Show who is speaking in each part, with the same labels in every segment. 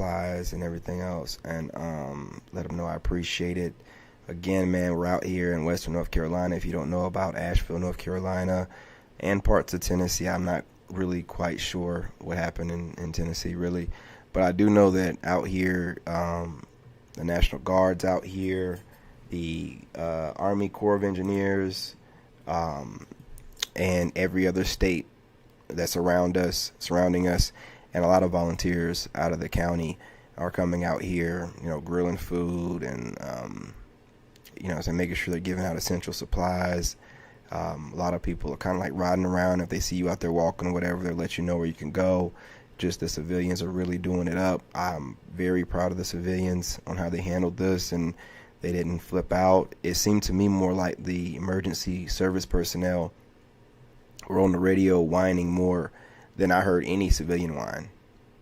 Speaker 1: supplies and everything else, and let them know I appreciate it. Again, man, we're out here in Western North Carolina. If you don't know about Asheville, North Carolina, and parts of Tennessee, I'm not really quite sure what happened in Tennessee, really. But I do know that out here, the National Guard's out here, the Army Corps of Engineers, and every other state that's surrounding us, and a lot of volunteers out of the county are coming out here, grilling food and, so making sure they're giving out essential supplies. A lot of people are kind of like riding around. If they see you out there walking or whatever, they'll let you know where you can go. Just the civilians are really doing it up. I'm very proud of the civilians on how they handled this, and they didn't flip out. It seemed to me more like the emergency service personnel were on the radio whining more than I heard any civilian whine.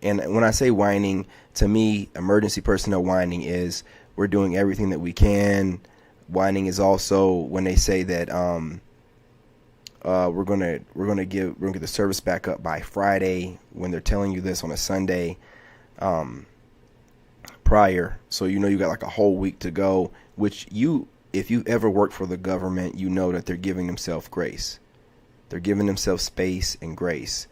Speaker 1: And when I say whining, to me, emergency personnel whining is we're doing everything that we can. Whining is also when they say that we're gonna get the service back up by Friday, when they're telling you this on a Sunday prior. So you got like a whole week to go, which if you've ever worked for the government, you know that they're giving themselves grace. They're giving themselves space and grace.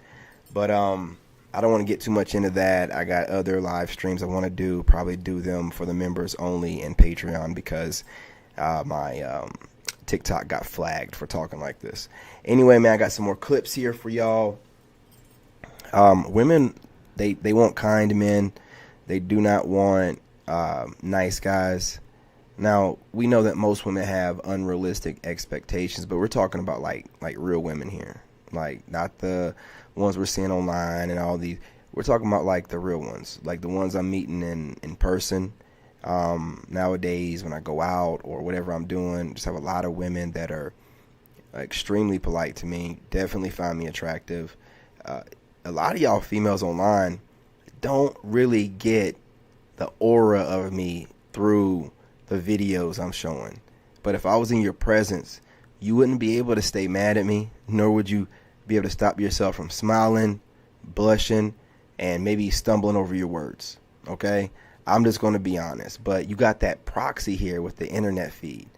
Speaker 1: But I don't want to get too much into that. I got other live streams I want to probably do them for the members only and Patreon, because my TikTok got flagged for talking like this. Anyway, man, I got some more clips here for y'all. Women, they want kind men. They do not want nice guys. Now, we know that most women have unrealistic expectations, but we're talking about like real women here. Like, not the ones we're seeing online and all these. We're talking about like the real ones, like the ones I'm meeting in person. Nowadays, when I go out or whatever I'm doing, just have a lot of women that are extremely polite to me, definitely find me attractive. A lot of y'all females online don't really get the aura of me through the videos I'm showing. But if I was in your presence, you wouldn't be able to stay mad at me, nor would you be able to stop yourself from smiling, blushing, and maybe stumbling over your words. Okay? I'm just going to be honest. But you got that proxy here with the internet feed,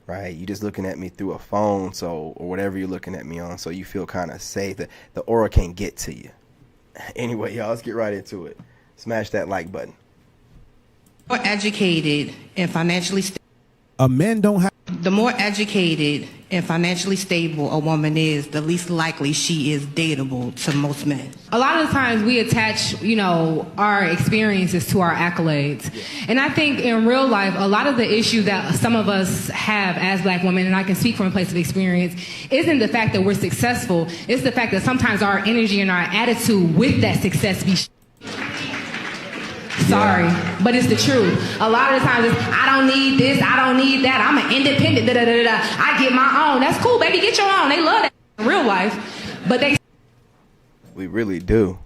Speaker 1: right? You just looking at me through a phone, or whatever you're looking at me on, so you feel kind of safe. That the aura can't get to you. Anyway, y'all, let's get right into it. Smash that like button.
Speaker 2: More educated and financially stable.
Speaker 3: Men don't have.
Speaker 2: The more educated and financially stable a woman is, the least likely she is dateable to most men.
Speaker 4: A lot of the times we attach, our experiences to our accolades. And I think in real life, a lot of the issue that some of us have as black women, and I can speak from a place of experience, isn't the fact that we're successful. It's the fact that sometimes our energy and our attitude with that success be sorry, but it's the truth. A lot of the times it's, I don't need this, I don't need that, I'm an independent, I get my own. That's cool, baby, get your own. They love that in real life, but
Speaker 1: we really do.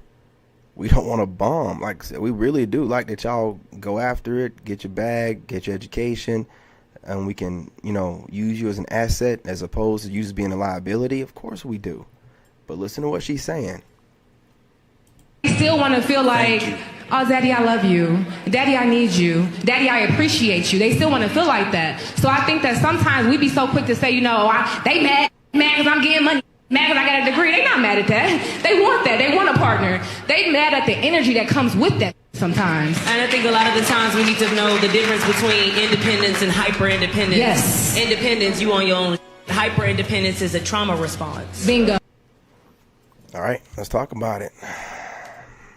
Speaker 1: We don't want to bomb. Like I said, we really do like that y'all go after it, get your bag, get your education, and we can, use you as an asset as opposed to you just being a liability. Of course we do. But listen to what she's saying.
Speaker 4: still want to feel like, oh, Daddy, I love you. Daddy, I need you. Daddy, I appreciate you. They still want to feel like that. So I think that sometimes we be so quick to say, they mad because I'm getting money. Mad because I got a degree. They not mad at that. They want that. They want a partner. They mad at the energy that comes with that sometimes.
Speaker 5: And I think a lot of the times we need to know the difference between independence and hyper-independence.
Speaker 4: Yes.
Speaker 5: Independence, you on your own. Hyper-independence is a trauma response.
Speaker 4: Bingo.
Speaker 1: All right, let's talk about it.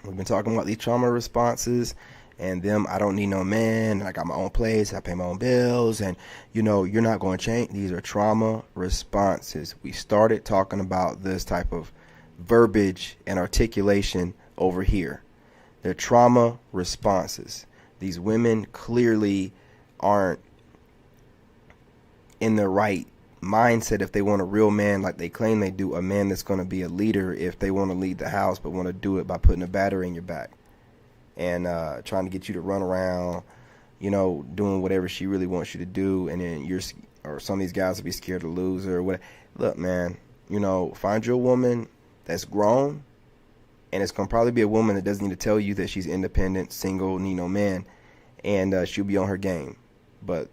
Speaker 1: We've been talking about these trauma responses and them, I don't need no man, I got my own place, I pay my own bills, and you're not going to change. These are trauma responses. We started talking about this type of verbiage and articulation over here. They're trauma responses. These women clearly aren't in the right mindset if they want a real man like they claim they do, a man that's going to be a leader if they want to lead the house, but want to do it by putting a battery in your back and trying to get you to run around, doing whatever she really wants you to do, and then or some of these guys will be scared to lose her or whatever. Look, man, find your woman that's grown, and it's gonna probably be a woman that doesn't need to tell you that she's independent, single, need no man, and she'll be on her game. But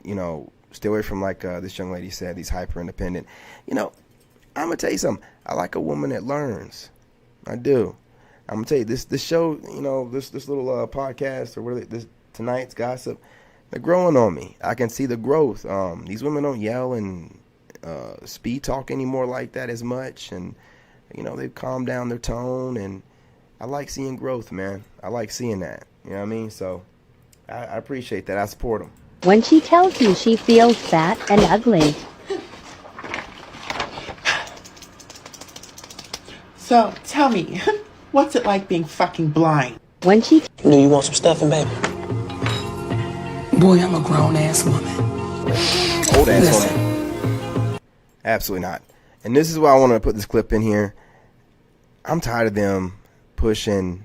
Speaker 1: stay away from, like this young lady said, these hyper independent. I'm gonna tell you something. I like a woman that learns. I do. I'm gonna tell you this show, this little podcast or whatever, this tonight's gossip, they're growing on me. I can see the growth. These women don't yell and speed talk anymore like that as much, and they've calmed down their tone, and I like seeing growth, man. I like seeing that. You know what I mean? So I appreciate that. I support them.
Speaker 3: When she tells you she feels fat and ugly.
Speaker 6: So, tell me, what's it like being fucking blind?
Speaker 3: When she
Speaker 7: Do you want some stuffing, baby? Boy, I'm a grown-ass woman.
Speaker 1: Old ass woman. Absolutely not. And this is why I wanted to put this clip in here. I'm tired of them pushing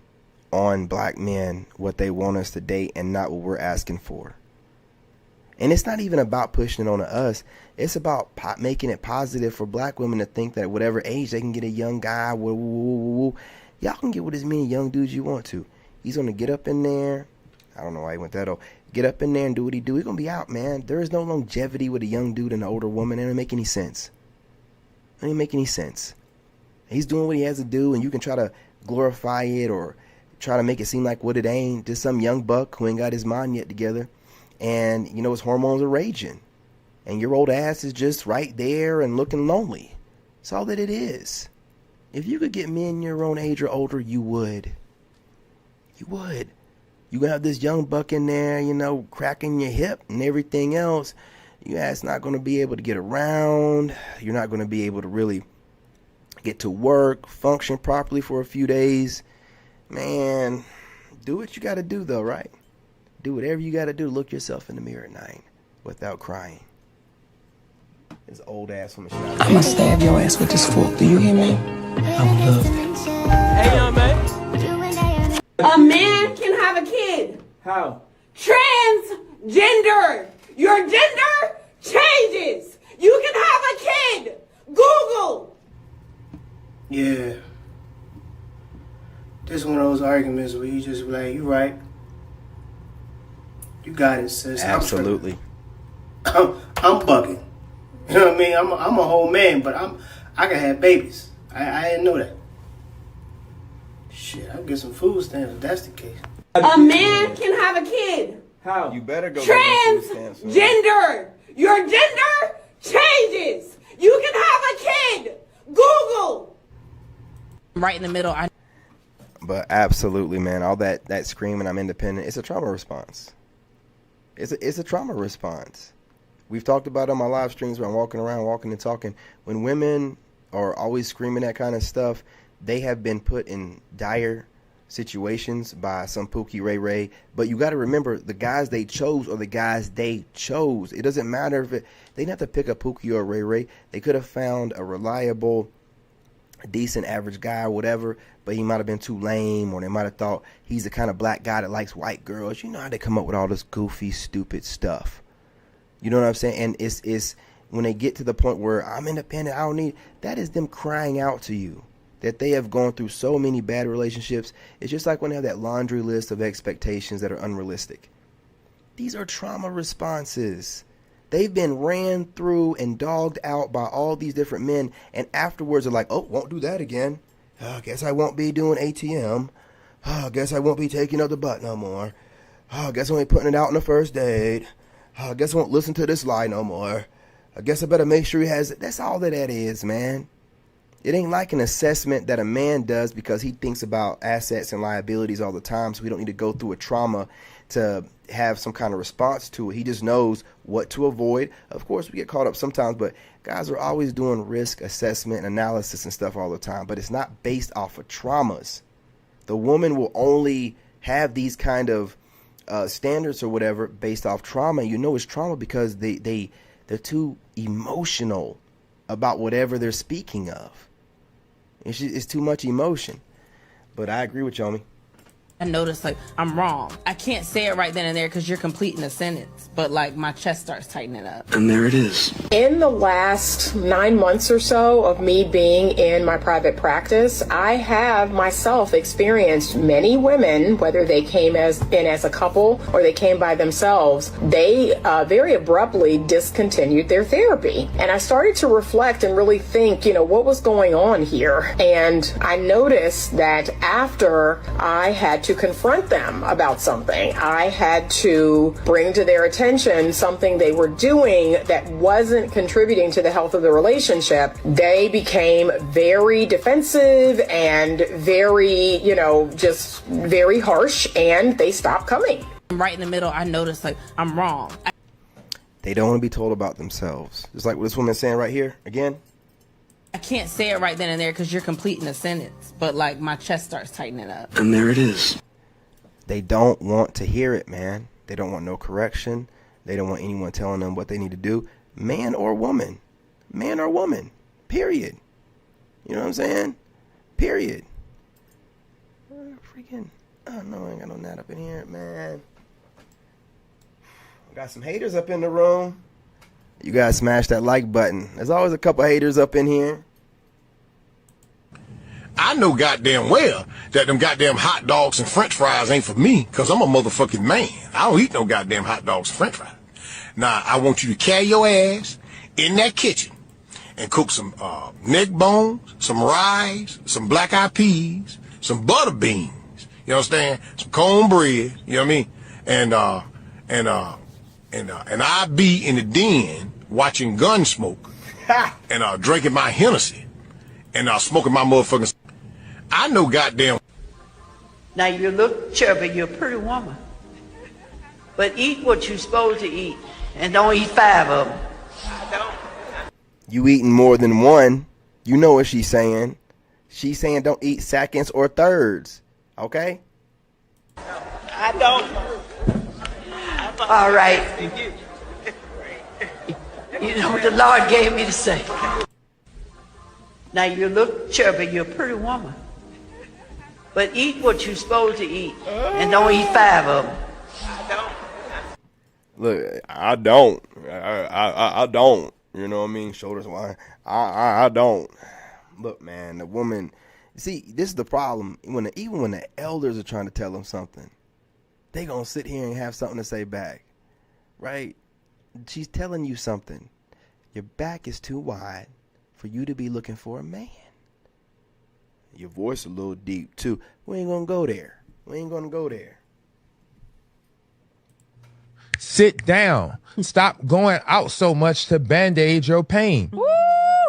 Speaker 1: on black men what they want us to date and not what we're asking for. And it's not even about pushing it on us. It's about making it positive for black women to think that at whatever age they can get a young guy. Y'all can get with as many young dudes you want to. He's going to get up in there. I don't know why he went that old. Get up in there and do what he do. He's going to be out, man. There is no longevity with a young dude and an older woman. It doesn't make any sense. It doesn't make any sense. He's doing what he has to do, and you can try to glorify it or try to make it seem like what it ain't. Just some young buck who ain't got his mind yet together. And, his hormones are raging. And your old ass is just right there and looking lonely. That's all that it is. If you could get men your own age or older, you would. You would. You gonna have this young buck in there, cracking your hip and everything else. Your ass not going to be able to get around. You're not going to be able to really get to work, function properly for a few days. Man, do what you got to do, though, right? Do whatever you got to do to look yourself in the mirror at night without crying. This old ass woman.
Speaker 7: I'm gonna stab your ass with this fork. Do you hear me? I would love that.
Speaker 5: Hey, young man.
Speaker 6: A man can have a kid.
Speaker 5: How?
Speaker 6: Transgender. Your gender changes. You can have a kid. Google.
Speaker 8: Yeah. This one of those arguments where you just be like, you right. You got it, sis.
Speaker 1: Absolutely.
Speaker 8: I'm bugging. You know what I mean? I'm a whole man, but I can have babies. I didn't know that. Shit, I'll get some food stamps if that's the case.
Speaker 6: A man can have a kid.
Speaker 5: How?
Speaker 1: You better go.
Speaker 6: Transgender. Your gender changes. You can have a kid. Google.
Speaker 5: Right in the middle.
Speaker 1: But absolutely, man, all that screaming, I'm independent, it's a trauma response. It's a trauma response. We've talked about it on my live streams where I'm walking around, walking and talking. When women are always screaming that kind of stuff, they have been put in dire situations by some Pookie Ray Ray. But you got to remember, the guys they chose are the guys they chose. It doesn't matter if they didn't have to pick a Pookie or a Ray Ray. They could have found a reliable, decent, average guy or whatever, but he might have been too lame, or they might have thought he's the kind of black guy that likes white girls. You know how they come up with all this goofy, stupid stuff. You know what I'm saying? And it's when they get to the point where I'm independent, I don't need, that is them crying out to you that they have gone through so many bad relationships. It's just like when they have that laundry list of expectations that are unrealistic. These are trauma responses. They've been ran through and dogged out by all these different men, and afterwards are like, oh, won't do that again. I guess I won't be doing ATM. I guess I won't be taking up the butt no more. I guess I won't be putting it out on the first date. I guess I won't listen to this lie no more. I guess I better make sure he has it. That's all that is, man. It ain't like an assessment that a man does because he thinks about assets and liabilities all the time, so we don't need to go through a trauma to have some kind of response to it. He just knows what to avoid. Of course, we get caught up sometimes, but guys are always doing risk assessment and analysis and stuff all the time, but it's not based off of traumas. The woman will only have these kind of standards or whatever based off trauma. You know it's trauma because they're too emotional about whatever they're speaking of. It's too much emotion. But I agree with Yomi.
Speaker 5: I notice like I'm wrong. I can't say it right then and there because you're completing a sentence, but like my chest starts tightening up.
Speaker 7: And there it is.
Speaker 6: In the last 9 months or so of me being in my private practice, I have myself experienced many women, whether they came in as a couple or they came by themselves, they very abruptly discontinued their therapy. And I started to reflect and really think, what was going on here? And I noticed that after I had to confront them about something, I had to bring to their attention something they were doing that wasn't contributing to the health of the relationship, they became very defensive and very, just very harsh, and they stopped coming.
Speaker 5: Right in the middle, I noticed like I'm wrong.
Speaker 1: They don't want to be told about themselves. Just like what this woman's saying right here again.
Speaker 5: I can't say it right then and there because you're completing a sentence, but like my chest starts tightening up.
Speaker 7: And there it is.
Speaker 1: They don't want to hear it, man. They don't want no correction. They don't want anyone telling them what they need to do. Man or woman. Man or woman. Period. You know what I'm saying? Period. Freaking. Oh, no, I ain't got no gnat up in here, man. Got some haters up in the room. You guys smash that like button. There's always a couple haters up in here.
Speaker 9: I know goddamn well that them goddamn hot dogs and french fries ain't for me, because I'm a motherfucking man. I don't eat no goddamn hot dogs and french fries. Now, I want you to carry your ass in that kitchen and cook some neck bones, some rice, some black eyed peas, some butter beans, you understand? Some cornbread, you know what I mean? And I be in the den watching Gunsmoke and drinking my Hennessy and smoking my motherfucking. I know goddamn.
Speaker 10: Now you look chubby, you're a pretty woman. But eat what you're supposed to eat and don't eat 5 of them.
Speaker 1: You eating more than one. You know what she's saying. She's saying don't eat seconds or thirds. Okay?
Speaker 10: I don't. All right. You know what the Lord gave me to say. Now you look chubby, you're a pretty woman. But eat what you're supposed to eat and don't eat 5 of them.
Speaker 1: Look, I don't. I don't. You know what I mean? Shoulders wide. I don't. Look, man, the woman. See, this is the problem. Even when the elders are trying to tell them something, they gonna sit here and have something to say back, right? She's telling you something. Your back is too wide for you to be looking for a man. Your voice a little deep too. We ain't gonna go there. We ain't gonna go there.
Speaker 11: Sit down. Stop going out so much to band-aid your pain.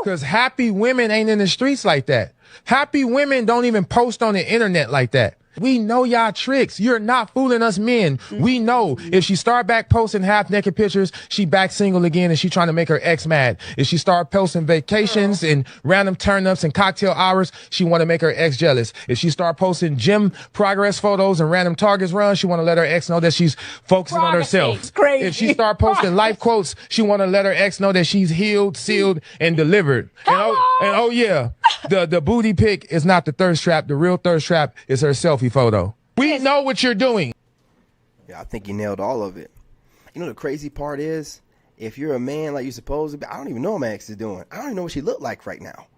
Speaker 11: Because happy women ain't in the streets like that. Happy women don't even post on the internet like that. We know y'all tricks. You're not fooling us men. We know if she start back posting half naked pictures, she back single again and she trying to make her ex mad. If she start posting vacations and random turn-ups and cocktail hours, she want to make her ex jealous. If she start posting gym progress photos and random targets runs, she want to let her ex know that she's focusing on herself. If she start posting life quotes, she want to let her ex know that she's healed, sealed, and delivered. And oh yeah, the booty pic is not the thirst trap. The real thirst trap is her selfie photo. We know what you're doing.
Speaker 1: Yeah, I think you nailed all of it. You know the crazy part is, if you're a man like you're supposed to be, I don't even know what my ex is doing. I don't even know what she looked like right now.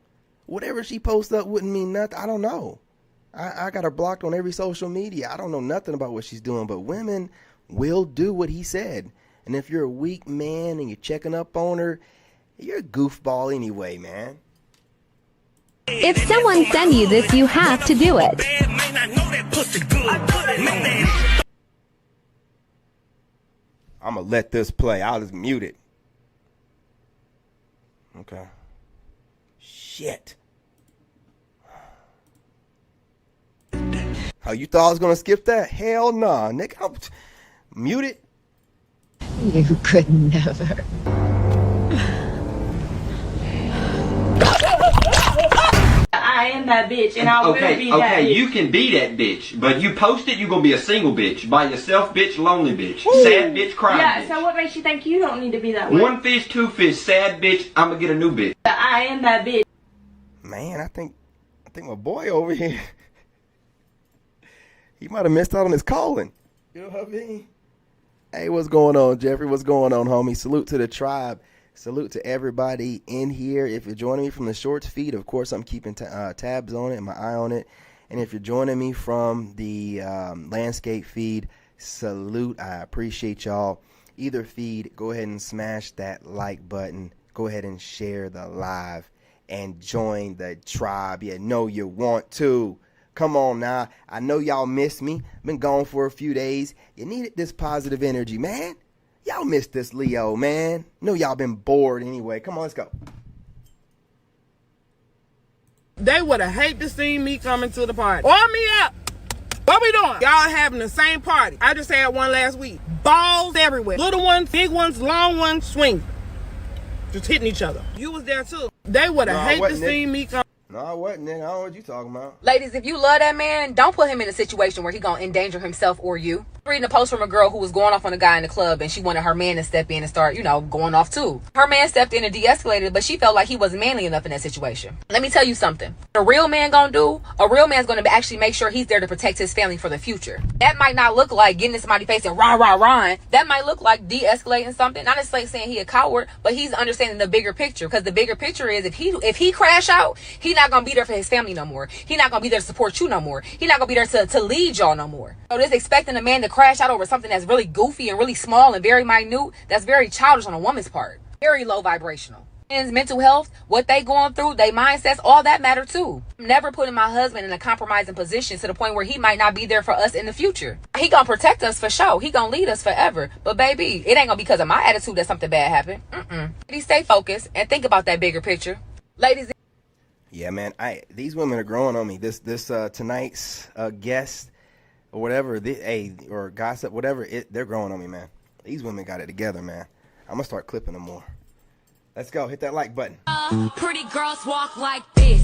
Speaker 1: Whatever she posts up wouldn't mean nothing. I don't know. I got her blocked on every social media. I don't know nothing about what she's doing, but women will do what he said. And if you're a weak man and you're checking up on her, you're a goofball anyway, man.
Speaker 3: If someone sends you this, you have to do it.
Speaker 1: I'm going to let this play. I'll just mute it. Okay. Shit. Oh, you thought I was going to skip that? Hell nah, nigga. Mute it.
Speaker 12: You could never.
Speaker 6: I am that bitch, and I will be that bitch.
Speaker 13: Okay, you can be that bitch, but you post it, you're gonna be a single bitch, by yourself bitch, lonely bitch, sad bitch, crying bitch.
Speaker 6: So what makes you think you don't need to be that way?
Speaker 13: One fish, two fish, sad bitch, I'm gonna get a new bitch.
Speaker 6: I am that bitch.
Speaker 1: Man, I think my boy over here, He might have missed out on his calling. You know what I mean? Hey, what's going on, Jeffrey? What's going on, homie? Salute to the tribe. Salute to everybody in here. If you're joining me from the Shorts feed, of course, I'm keeping tabs on it and my eye on it. And if you're joining me from the Landscape feed, salute. I appreciate y'all. Either feed, go ahead and smash that like button. Go ahead and share the live and join the tribe. You know you want to. Come on now. I know y'all missed me. Been gone for a few days. You needed this positive energy, man. Y'all missed this Leo, man. Know y'all been bored anyway. Come on, let's go.
Speaker 14: They would have hated to see me coming to the party. Oil me up. What we doing? Y'all having the same party. I just had one last week. Balls everywhere. Little ones, big ones, long ones, swing. Just hitting each other. You was there too. They would have hated to see me come.
Speaker 1: No, I wasn't, nigga. I don't know what you talking about.
Speaker 15: Ladies, if you love that man, don't put him in a situation where he gonna endanger himself or you. Reading a post from a girl who was going off on a guy in the club and she wanted her man to step in and start, going off too. Her man stepped in and de-escalated, but she felt like he wasn't manly enough in that situation. Let me tell you something. A real man gonna do, a real man's gonna actually make sure he's there to protect his family for the future. That might not look like getting in somebody's face and rah. That might look like de-escalating something. Not necessarily saying he a coward, but he's understanding the bigger picture. Because the bigger picture is if he crash out, he not gonna be there for his family no more. He not gonna be there to support you no more. He not gonna be there to lead y'all no more. So this expecting a man to crash out over something that's really goofy and really small and very minute, that's very childish on a woman's part. Very low vibrational. Men's mental health, what they going through, they mindsets, all that matter too. I'm never putting my husband in a compromising position to the point where he might not be there for us in the future. He gonna protect us for sure. He gonna lead us forever. But baby, it ain't gonna be because of my attitude that something bad happened. Please stay focused and think about that bigger picture. Ladies.
Speaker 1: Yeah, man. These women are growing on me. This tonight's guest or whatever, or gossip, whatever, they're growing on me, man. These women got it together, man. I'm gonna start clipping them more. Let's go. Hit that like button.
Speaker 16: Pretty girls walk like this.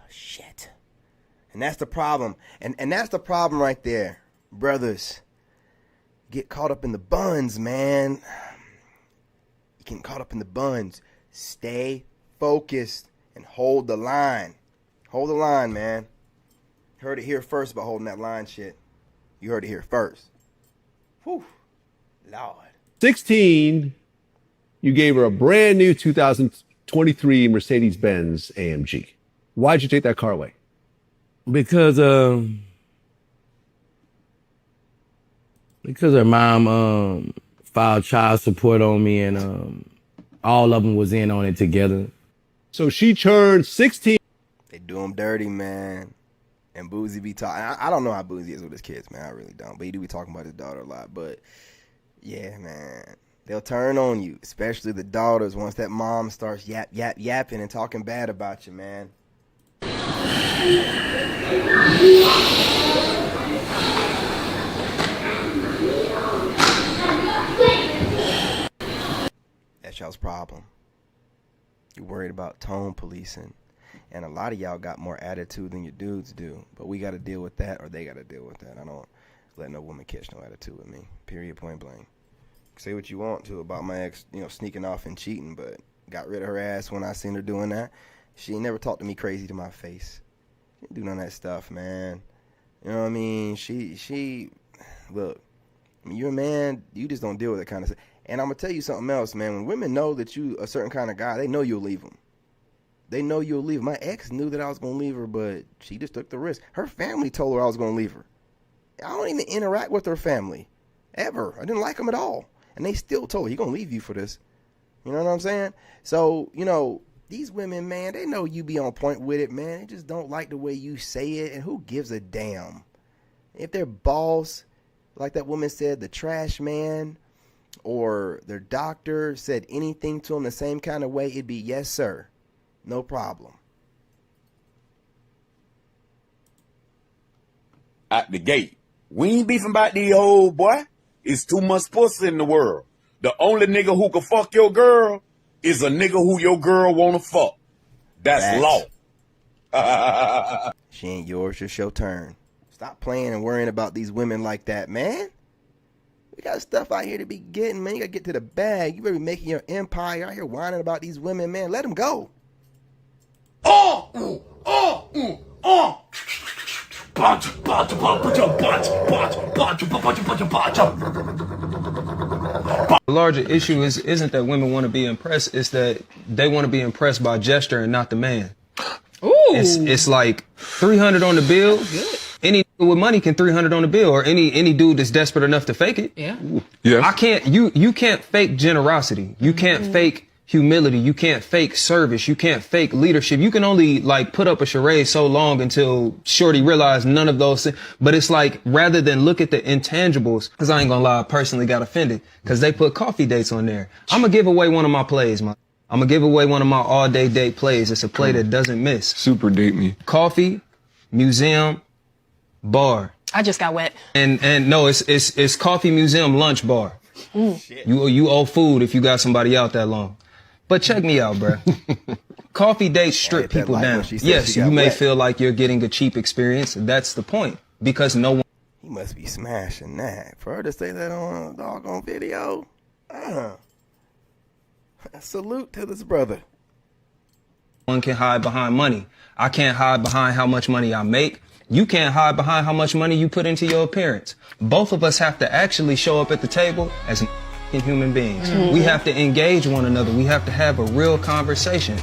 Speaker 1: Shit. And that's the problem. And that's the problem right there. Brothers, get caught up in the buns, man. You getting caught up in the buns. Stay focused and hold the line. Hold the line, man. Heard it here first about holding that line shit. You heard it here first. Whew. Lord.
Speaker 17: 16, you gave her a brand new 2023 Mercedes-Benz AMG. Why'd you take that car away?
Speaker 18: Because her mom filed child support on me, and all of them was in on it together.
Speaker 17: So she turned 16.
Speaker 1: They do them dirty, man. And Boozy be talking. I don't know how Boozy is with his kids, man. I really don't. But he do be talking about his daughter a lot. But yeah, man, they'll turn on you, especially the daughters, once that mom starts yapping and talking bad about you, man. That's y'all's problem. You're worried about tone policing. And a lot of y'all got more attitude than your dudes do. But we got to deal with that, or they got to deal with that. I don't let no woman catch no attitude with me. Period, point blank. Say what you want to about my ex, sneaking off and cheating, but got rid of her ass when I seen her doing that. She ain't never talked to me crazy to my face. She didn't do none of that stuff, man. You know what I mean? She look, I mean, you're a man, you just don't deal with that kind of stuff. And I'm going to tell you something else, man. When women know that you a certain kind of guy, they know you'll leave them. They know you'll leave. My ex knew that I was going to leave her, but she just took the risk. Her family told her I was going to leave her. I don't even interact with her family, ever. I didn't like them at all. And they still told her, he's going to leave you for this. You know what I'm saying? So, these women, man, they know you be on point with it, man. They just don't like the way you say it. And who gives a damn? If their boss, like that woman said, the trash man, or their doctor said anything to them the same kind of way, it'd be, yes, sir. No problem.
Speaker 19: At the gate. We ain't beefing about these old boy. It's too much pussy in the world. The only nigga who can fuck your girl is a nigga who your girl wanna fuck. That's law.
Speaker 1: She ain't yours, it's your turn. Stop playing and worrying about these women like that, man. We got stuff out here to be getting, man. You gotta get to the bag. You better be making your empire out here whining about these women, man. Let them go.
Speaker 20: The larger issue isn't that women want to be impressed, it's that they want to be impressed by gesture and not the man.
Speaker 5: Ooh.
Speaker 20: It's like 300 on the bill. Any with money can 300 on the bill, or any dude that's desperate enough to fake it.
Speaker 5: Yeah.
Speaker 20: Yeah. I can't. You can't fake generosity. You can't fake humility. You can't fake service. You can't fake leadership. You can only like put up a charade so long until Shorty realized none of those things. But it's like, rather than look at the intangibles, because I ain't gonna lie, I personally got offended because they put coffee dates on there. I'm gonna give away one of my plays, man. I'm gonna give away one of my all-day date plays. It's a play that doesn't miss. Super date me. Coffee, museum, bar.
Speaker 21: I just got wet.
Speaker 20: And no, it's coffee, museum, lunch, bar. You owe food if you got somebody out that long. But check me out, bruh. Coffee dates strip people down. Yes, you may feel like you're getting a cheap experience. That's the point, because no one.
Speaker 1: He must be smashing that. For her to say that on a doggone video. Salute to this brother.
Speaker 20: One can hide behind money. I can't hide behind how much money I make. You can't hide behind how much money you put into your appearance. Both of us have to actually show up at the table as human beings.
Speaker 21: Mhm.
Speaker 20: We have to engage one another. We have to have a real conversation.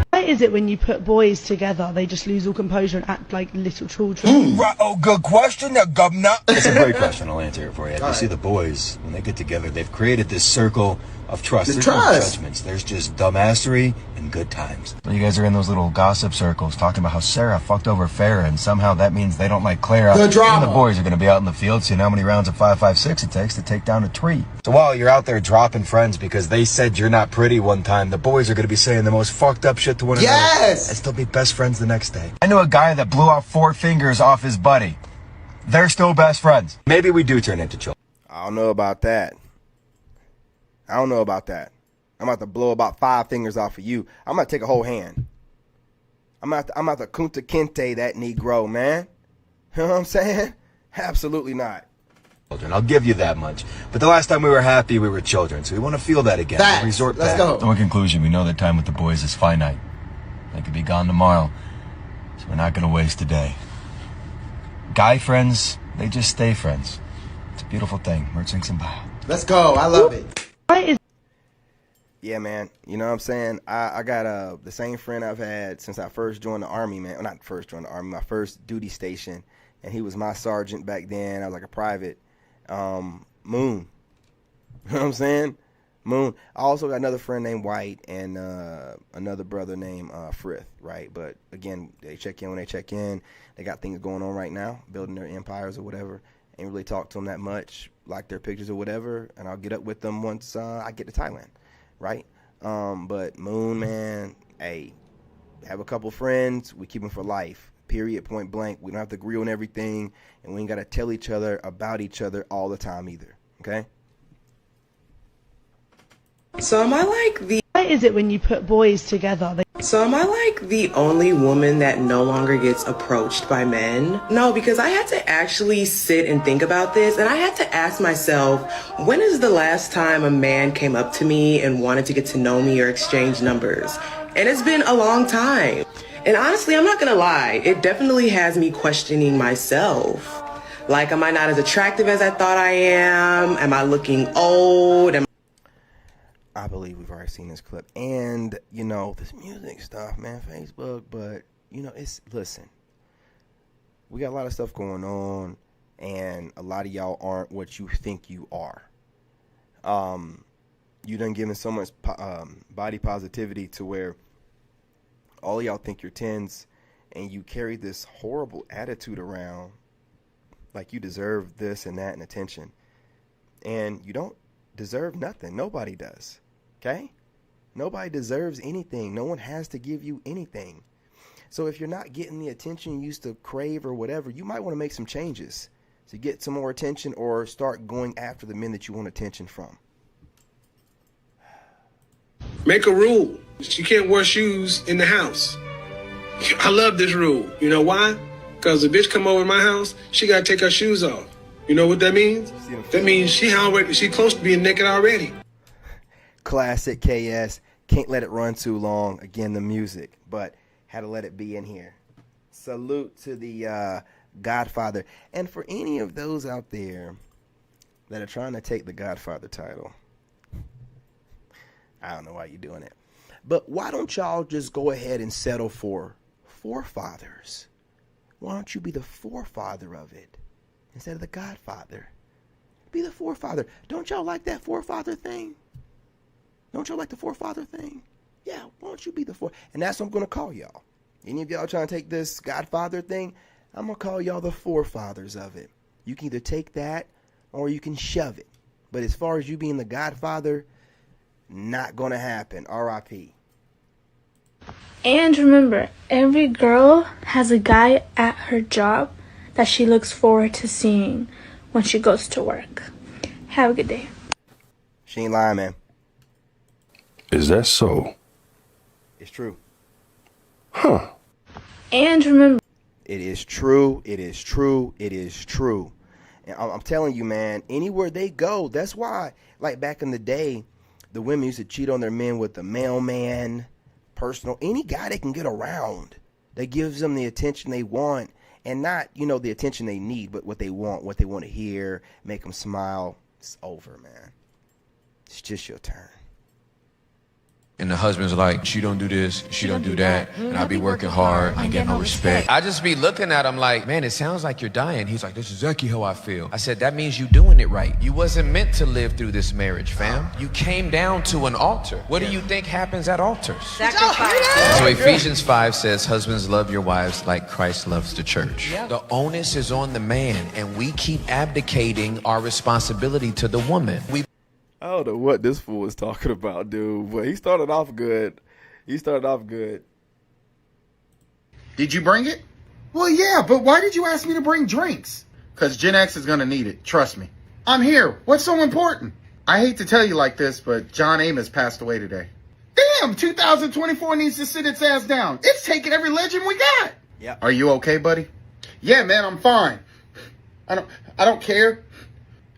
Speaker 22: Why is it when you put boys together, they just lose all composure and act like little children?
Speaker 23: Right, oh, good question, governor. It's a great question. I'll answer it for you. You see, the boys, when they get together, they've created this circle of trust. There's no judgments. There's just dumbassery and good times. You guys are in those little gossip circles talking about how Sarah fucked over Farrah, and somehow that means they don't like Clara.
Speaker 24: The drama.
Speaker 23: And the boys are going to be out in the field seeing how many rounds of 5.56 it takes to take down a tree. So while you're out there dropping friends because they said you're not pretty one time, the boys are going to be saying the most fucked up shit to one another.
Speaker 24: Yes!
Speaker 23: And still be best friends the next day. I know a guy that blew off 4 fingers off his buddy. They're still best friends. Maybe we do turn into children.
Speaker 1: I don't know about that. I don't know about that. I'm about to blow about 5 fingers off of you. I'm about to take a whole hand. I'm about to Kunta Kinte that Negro, man. You know what I'm saying? Absolutely not.
Speaker 23: I'll give you that much. But the last time we were happy, we were children. So we want to feel that again.
Speaker 24: Facts.
Speaker 23: Resort
Speaker 24: Let's
Speaker 23: back.
Speaker 24: go.
Speaker 23: So in conclusion, we know that time with the boys is finite. They could be gone tomorrow. So we're not going to waste a day. Guy friends, they just stay friends. It's a beautiful thing. Merch and bio.
Speaker 24: Let's go. I love it.
Speaker 1: Yeah, man. You know what I'm saying? I got the same friend I've had since I first joined the Army, man. Well, not first joined the Army, my first duty station. And he was my sergeant back then. I was like a private. Moon. You know what I'm saying? Moon. I also got another friend named White and another brother named Frith, right? But again, they check in when they check in. They got things going on right now, building their empires or whatever. Ain't really talk to them that much, like their pictures or whatever. And I'll get up with them once I get to Thailand. Right? But Moon, man, hey, have a couple friends. We keep them for life. Period, point blank. We don't have to agree on everything. And we ain't got to tell each other about each other all the time either. Okay?
Speaker 22: So am I like the... Why is it when you put boys together,
Speaker 25: So am I like the only woman that no longer gets approached by men? No, because I had to actually sit and think about this, and I had to ask myself, when is the last time a man came up to me and wanted to get to know me or exchange numbers? And it's been a long time. And honestly, I'm not gonna lie, it definitely has me questioning myself. Like, am I not as attractive as I thought I am? Am I looking old?
Speaker 1: I believe we've already seen this clip. And, you know, this music stuff, man, Facebook. But, you know, listen, we got a lot of stuff going on. And a lot of y'all aren't what you think you are. You done given so much body positivity to where all of y'all think you're 10s. And you carry this horrible attitude around. Like you deserve this and that and attention. And you don't deserve nothing. Nobody does. Okay? Nobody deserves anything. No one has to give you anything. So if you're not getting the attention you used to crave or whatever, you might want to make some changes to get some more attention or start going after the men that you want attention from.
Speaker 26: Make a rule. She can't wear shoes in the house. I love this rule. You know why? Because the bitch come over to my house, she got to take her shoes off. You know what that means? That means she close to being naked already.
Speaker 1: Classic KS. Can't let it run too long. Again, the music. But had to let it be in here. Salute to the Godfather. And for any of those out there that are trying to take the Godfather title, I don't know why you're doing it. But why don't y'all just go ahead and settle for forefathers? Why don't you be the forefather of it instead of the Godfather? Be the forefather. Don't y'all like that forefather thing? Don't y'all like the forefather thing? Yeah, why don't you be the And that's what I'm going to call y'all. Any of y'all trying to take this Godfather thing, I'm going to call y'all the forefathers of it. You can either take that or you can shove it. But as far as you being the Godfather, not going to happen. R.I.P.
Speaker 2: And remember, every girl has a guy at her job that she looks forward to seeing when she goes to work. Have a good day.
Speaker 1: She ain't lying, man.
Speaker 4: Is that so?
Speaker 1: It's true.
Speaker 4: Huh.
Speaker 2: And remember,
Speaker 1: it is true. It is true. It is true. And I'm telling you, man, anywhere they go, that's why, like back in the day, the women used to cheat on their men with the mailman, personal, any guy they can get around that gives them the attention they want, and not, the attention they need, but what they want to hear, make them smile. It's over, man. It's just your turn.
Speaker 7: And the husband's like, she don't do this, she don't do that, and I be working hard, I get no respect. I just be looking at him like, man, it sounds like you're dying. He's like, this is exactly how I feel. I said, that means you doing it right. You wasn't meant to live through this marriage, fam. You came down to an altar. What do you think happens at altars?
Speaker 16: Sacrifice.
Speaker 7: So Ephesians 5 says, husbands, love your wives like Christ loves the church. The onus is on the man, and we keep abdicating our responsibility to the woman.
Speaker 1: I don't know what this fool is talking about, dude, but he started off good.
Speaker 8: Did you bring it? Well, yeah, but why did you ask me to bring drinks? Because Gen X is going to need it, trust me. I'm here. What's so important? I hate to tell you like this, but John Amos passed away today. Damn, 2024 needs to sit its ass down. It's taking every legend we got.
Speaker 1: Yeah.
Speaker 8: Are you okay, buddy? Yeah, man, I'm fine. I don't care.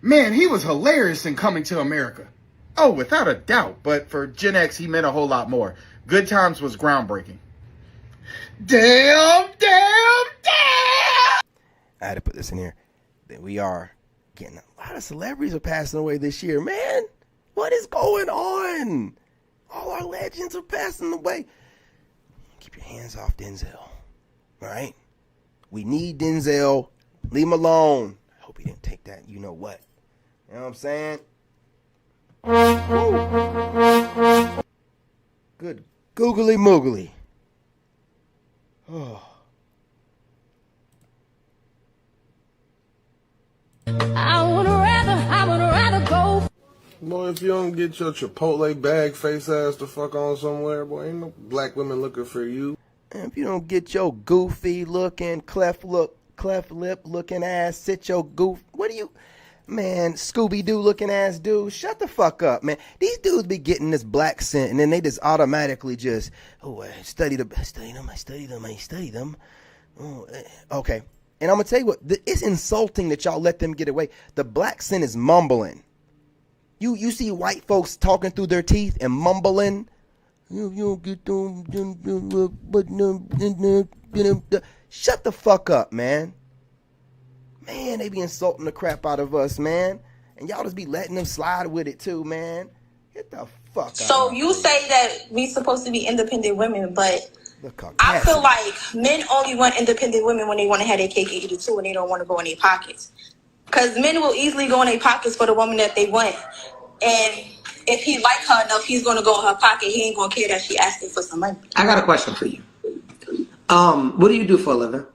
Speaker 8: Man, he was hilarious in Coming to America. Oh, without a doubt. But for Gen X, he meant a whole lot more. Good Times was groundbreaking. Damn!
Speaker 1: I had to put this in here. That we are getting a lot of celebrities are passing away this year, man. What is going on? All our legends are passing away. Keep your hands off Denzel. All right? We need Denzel. Leave him alone. I hope he didn't take that. You know what? You know what I'm saying? Woo. Good googly moogly. Oh.
Speaker 16: I would rather go.
Speaker 21: Boy, if you don't get your Chipotle bag face ass the fuck on somewhere, boy, ain't no black women looking for you.
Speaker 1: And if you don't get your goofy looking, cleft lip looking ass, sit your goof. What do you, man, Scooby-Doo looking ass dude? Shut the fuck up, man. These dudes be getting this black scent and then they just automatically just, I study them. Oh, okay. And I'm going to tell you what, it's insulting that y'all let them get away. The black scent is mumbling. You see white folks talking through their teeth and mumbling. You don't get them. Shut the fuck up, man. Man, they be insulting the crap out of us, man. And y'all just be letting them slide with it too, man. Get the fuck out.
Speaker 24: So you say that we supposed to be independent women, but I feel like men only want independent women when they want to have their cake and eat it too, and they don't want to go in their pockets. Because men will easily go in their pockets for the woman that they want. And if he like her enough, he's going to go in her pocket. He ain't going to care that she asking for some money.
Speaker 27: I got a question for you. What do you do for a living?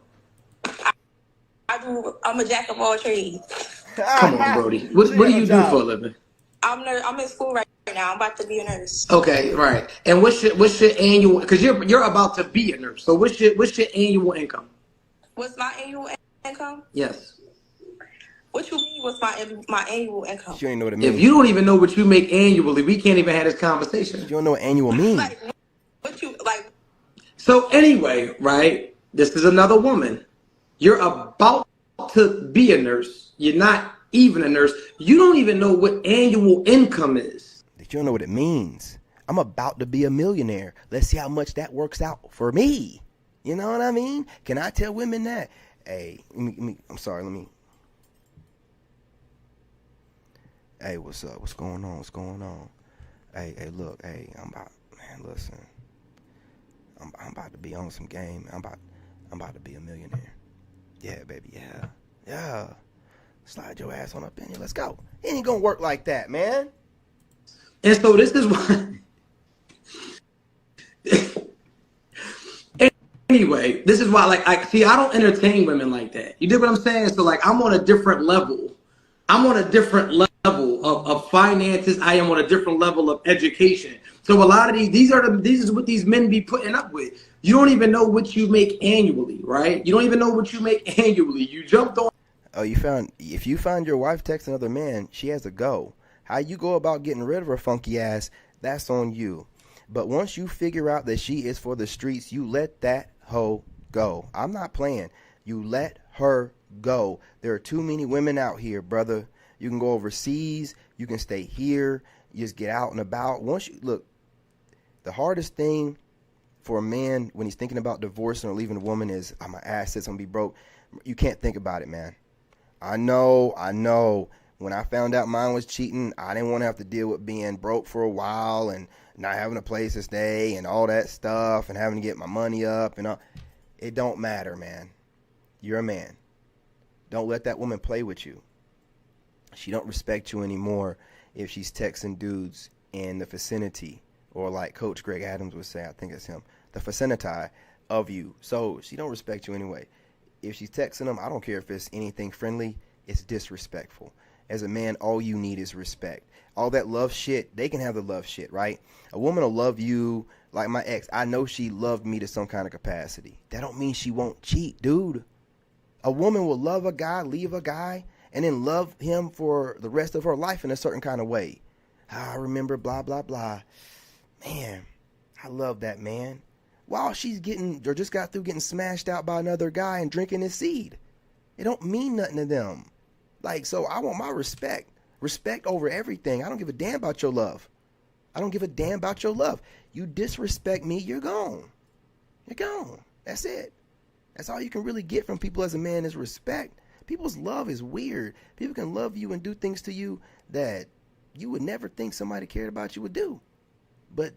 Speaker 24: I'm a jack of all trades.
Speaker 27: Come on, Brody. What do you do for a living?
Speaker 24: I'm in school right now. I'm about to be a nurse.
Speaker 27: Okay, right. And what's your annual? Because you're about to be a nurse. So what's your annual income?
Speaker 24: What's my annual income?
Speaker 27: Yes.
Speaker 24: What you mean? What's my annual income?
Speaker 1: You ain't know what it means.
Speaker 27: If you don't even know what you make annually, we can't even have this conversation.
Speaker 1: You don't know what annual means.
Speaker 24: What you like?
Speaker 27: So anyway, right? This is another woman. You're about to be a nurse. You're not even a nurse. You don't even know what annual income is.
Speaker 1: You don't know what it means. I'm about to be a millionaire. Let's see how much that works out for me. You know what I mean? Can I tell women that? Hey, I'm sorry, Hey, what's up? What's going on? What's going on? Hey, look, hey, listen. I'm about to be on some game. I'm about to be a millionaire. Yeah, baby, yeah. Slide your ass on up in here. Let's go. It ain't gonna work like that, man.
Speaker 27: And so this is why. Anyway, this is why, like, I don't entertain women like that. You dig what I'm saying? So, like, I'm on a different level. I'm on a different level of finances. I am on a different level of education. So a lot of these is what these men be putting up with. You don't even know what you make annually, right? You don't even know what you make annually. You jumped on.
Speaker 1: Oh, if you find your wife texting another man, she has to go. How you go about getting rid of her funky ass, that's on you. But once you figure out that she is for the streets, you let that hoe go. I'm not playing. You let her go. There are too many women out here, brother. You can go overseas. You can stay here. You just get out and about. Look, the hardest thing for a man when he's thinking about divorcing or leaving a woman is, my assets gonna be broke. You can't think about it, man. I know. When I found out mine was cheating, I didn't want to have to deal with being broke for a while and not having a place to stay and all that stuff and having to get my money up and all. It don't matter, man. You're a man. Don't let that woman play with you. She don't respect you anymore if she's texting dudes in the vicinity, or like Coach Greg Adams would say, I think it's him, the vicinity of you. So she don't respect you anyway. If she's texting them, I don't care if it's anything friendly, it's disrespectful. As a man, all you need is respect. All that love shit, they can have the love shit, right? A woman will love you like my ex. I know she loved me to some kind of capacity. That don't mean she won't cheat, dude. A woman will love a guy, leave a guy, and then love him for the rest of her life in a certain kind of way. I remember blah, blah, blah. Man, I love that man. While she's getting, or just got through getting smashed out by another guy and drinking his seed. It don't mean nothing to them. Like, so I want my respect. Respect over everything. I don't give a damn about your love. I don't give a damn about your love. You disrespect me, you're gone. You're gone. That's it. That's all you can really get from people as a man is respect. People's love is weird. People can love you and do things to you that you would never think somebody cared about you would do. But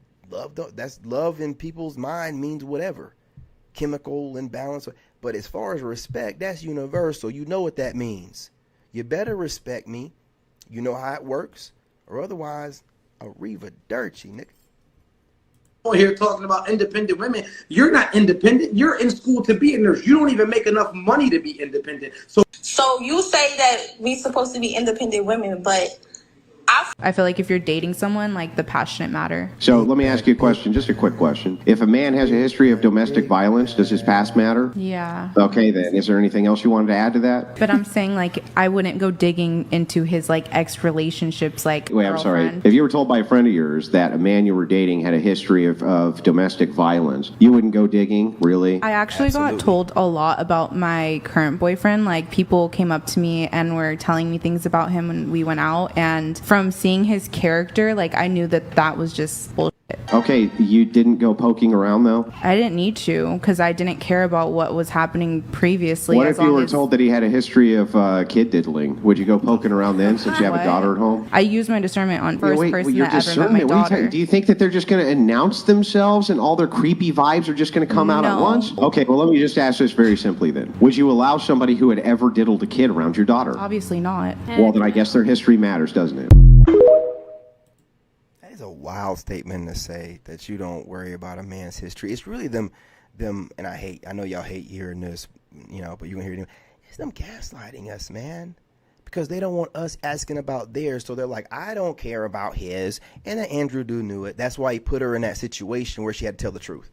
Speaker 1: that's love in people's mind means whatever. Chemical imbalance. But as far as respect, that's universal. You know what that means. You better respect me. You know how it works. Or otherwise, arrivederci, nigga.
Speaker 27: On here talking about independent women. You're not independent. You're in school to be a nurse. You don't even make enough money to be independent.
Speaker 24: So you say that we supposed to be independent women, but
Speaker 3: I feel like if you're dating someone, like the passionate matter.
Speaker 6: So let me ask you a question, just a quick question. If a man has a history of domestic violence, does his past matter?
Speaker 3: Yeah.
Speaker 6: Okay, then. Is there anything else you wanted to add to that?
Speaker 3: But I'm saying, like, I wouldn't go digging into his, like, ex-relationships, like,
Speaker 6: Wait, I'm sorry.
Speaker 3: girlfriend.
Speaker 6: If you were told by a friend of yours that a man you were dating had a history of domestic violence, you wouldn't go digging, really?
Speaker 3: I actually got told a lot about my current boyfriend. Like, people came up to me and were telling me things about him when we went out. And from seeing his character, like, I knew that was just bullshit.
Speaker 6: Okay, you didn't go poking around, though?
Speaker 3: I didn't need to, because I didn't care about what was happening previously.
Speaker 6: What if you were told that he had a history of kid diddling? Would you go poking around then, since you have a daughter at home?
Speaker 3: I use my discernment on first person
Speaker 6: your
Speaker 3: that ever met my
Speaker 6: discernment? What are you
Speaker 3: daughter.
Speaker 6: talking- do you think that they're just going to announce themselves and all their creepy vibes are just going to come out at
Speaker 3: No.
Speaker 6: once? Okay, well, let me just ask this very simply then. Would you allow somebody who had ever diddled a kid around your daughter?
Speaker 3: Obviously not.
Speaker 6: Well, then I guess their history matters, doesn't it?
Speaker 1: That is a wild statement to say, that you don't worry about a man's history. It's really them, and I know y'all hate hearing this, but you're going to hear it. It's them gaslighting us, man. Because they don't want us asking about theirs, so they're like, I don't care about his. And then Andrew Dew knew it. That's why he put her in that situation where she had to tell the truth.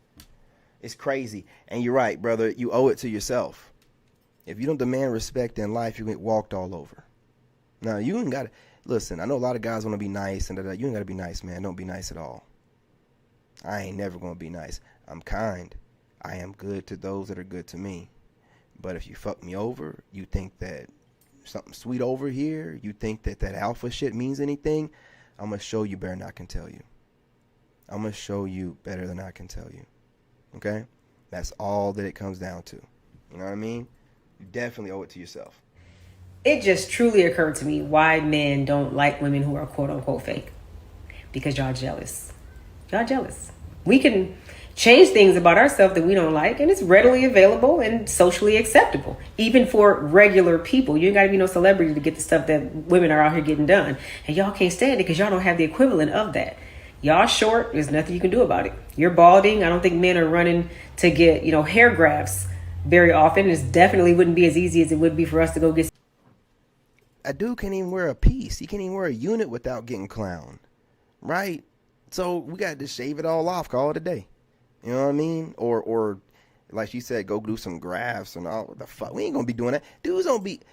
Speaker 1: It's crazy. And you're right, brother. You owe it to yourself. If you don't demand respect in life, you get walked all over. Now, you ain't got to... Listen, I know a lot of guys want to be nice, and you ain't got to be nice, man. Don't be nice at all. I ain't never going to be nice. I'm kind. I am good to those that are good to me. But if you fuck me over, you think that something sweet over here, you think that alpha shit means anything, I'm going to show you better than I can tell you. I'm going to show you better than I can tell you. Okay? That's all that it comes down to. You know what I mean? You definitely owe it to yourself.
Speaker 9: It just truly occurred to me why men don't like women who are quote unquote fake. Because y'all jealous. Y'all jealous. We can change things about ourselves that we don't like, and it's readily available and socially acceptable, even for regular people. You ain't got to be no celebrity to get the stuff that women are out here getting done. And y'all can't stand it because y'all don't have the equivalent of that. Y'all short, there's nothing you can do about it. You're balding. I don't think men are running to get, hair grafts very often. It definitely wouldn't be as easy as it would be for us to go get.
Speaker 1: A dude can't even wear a piece. He can't even wear a unit without getting clowned. Right? So we got to shave it all off, call it a day. You know what I mean? Or like she said, go do some grafts and all the fuck. We ain't gonna be doing that.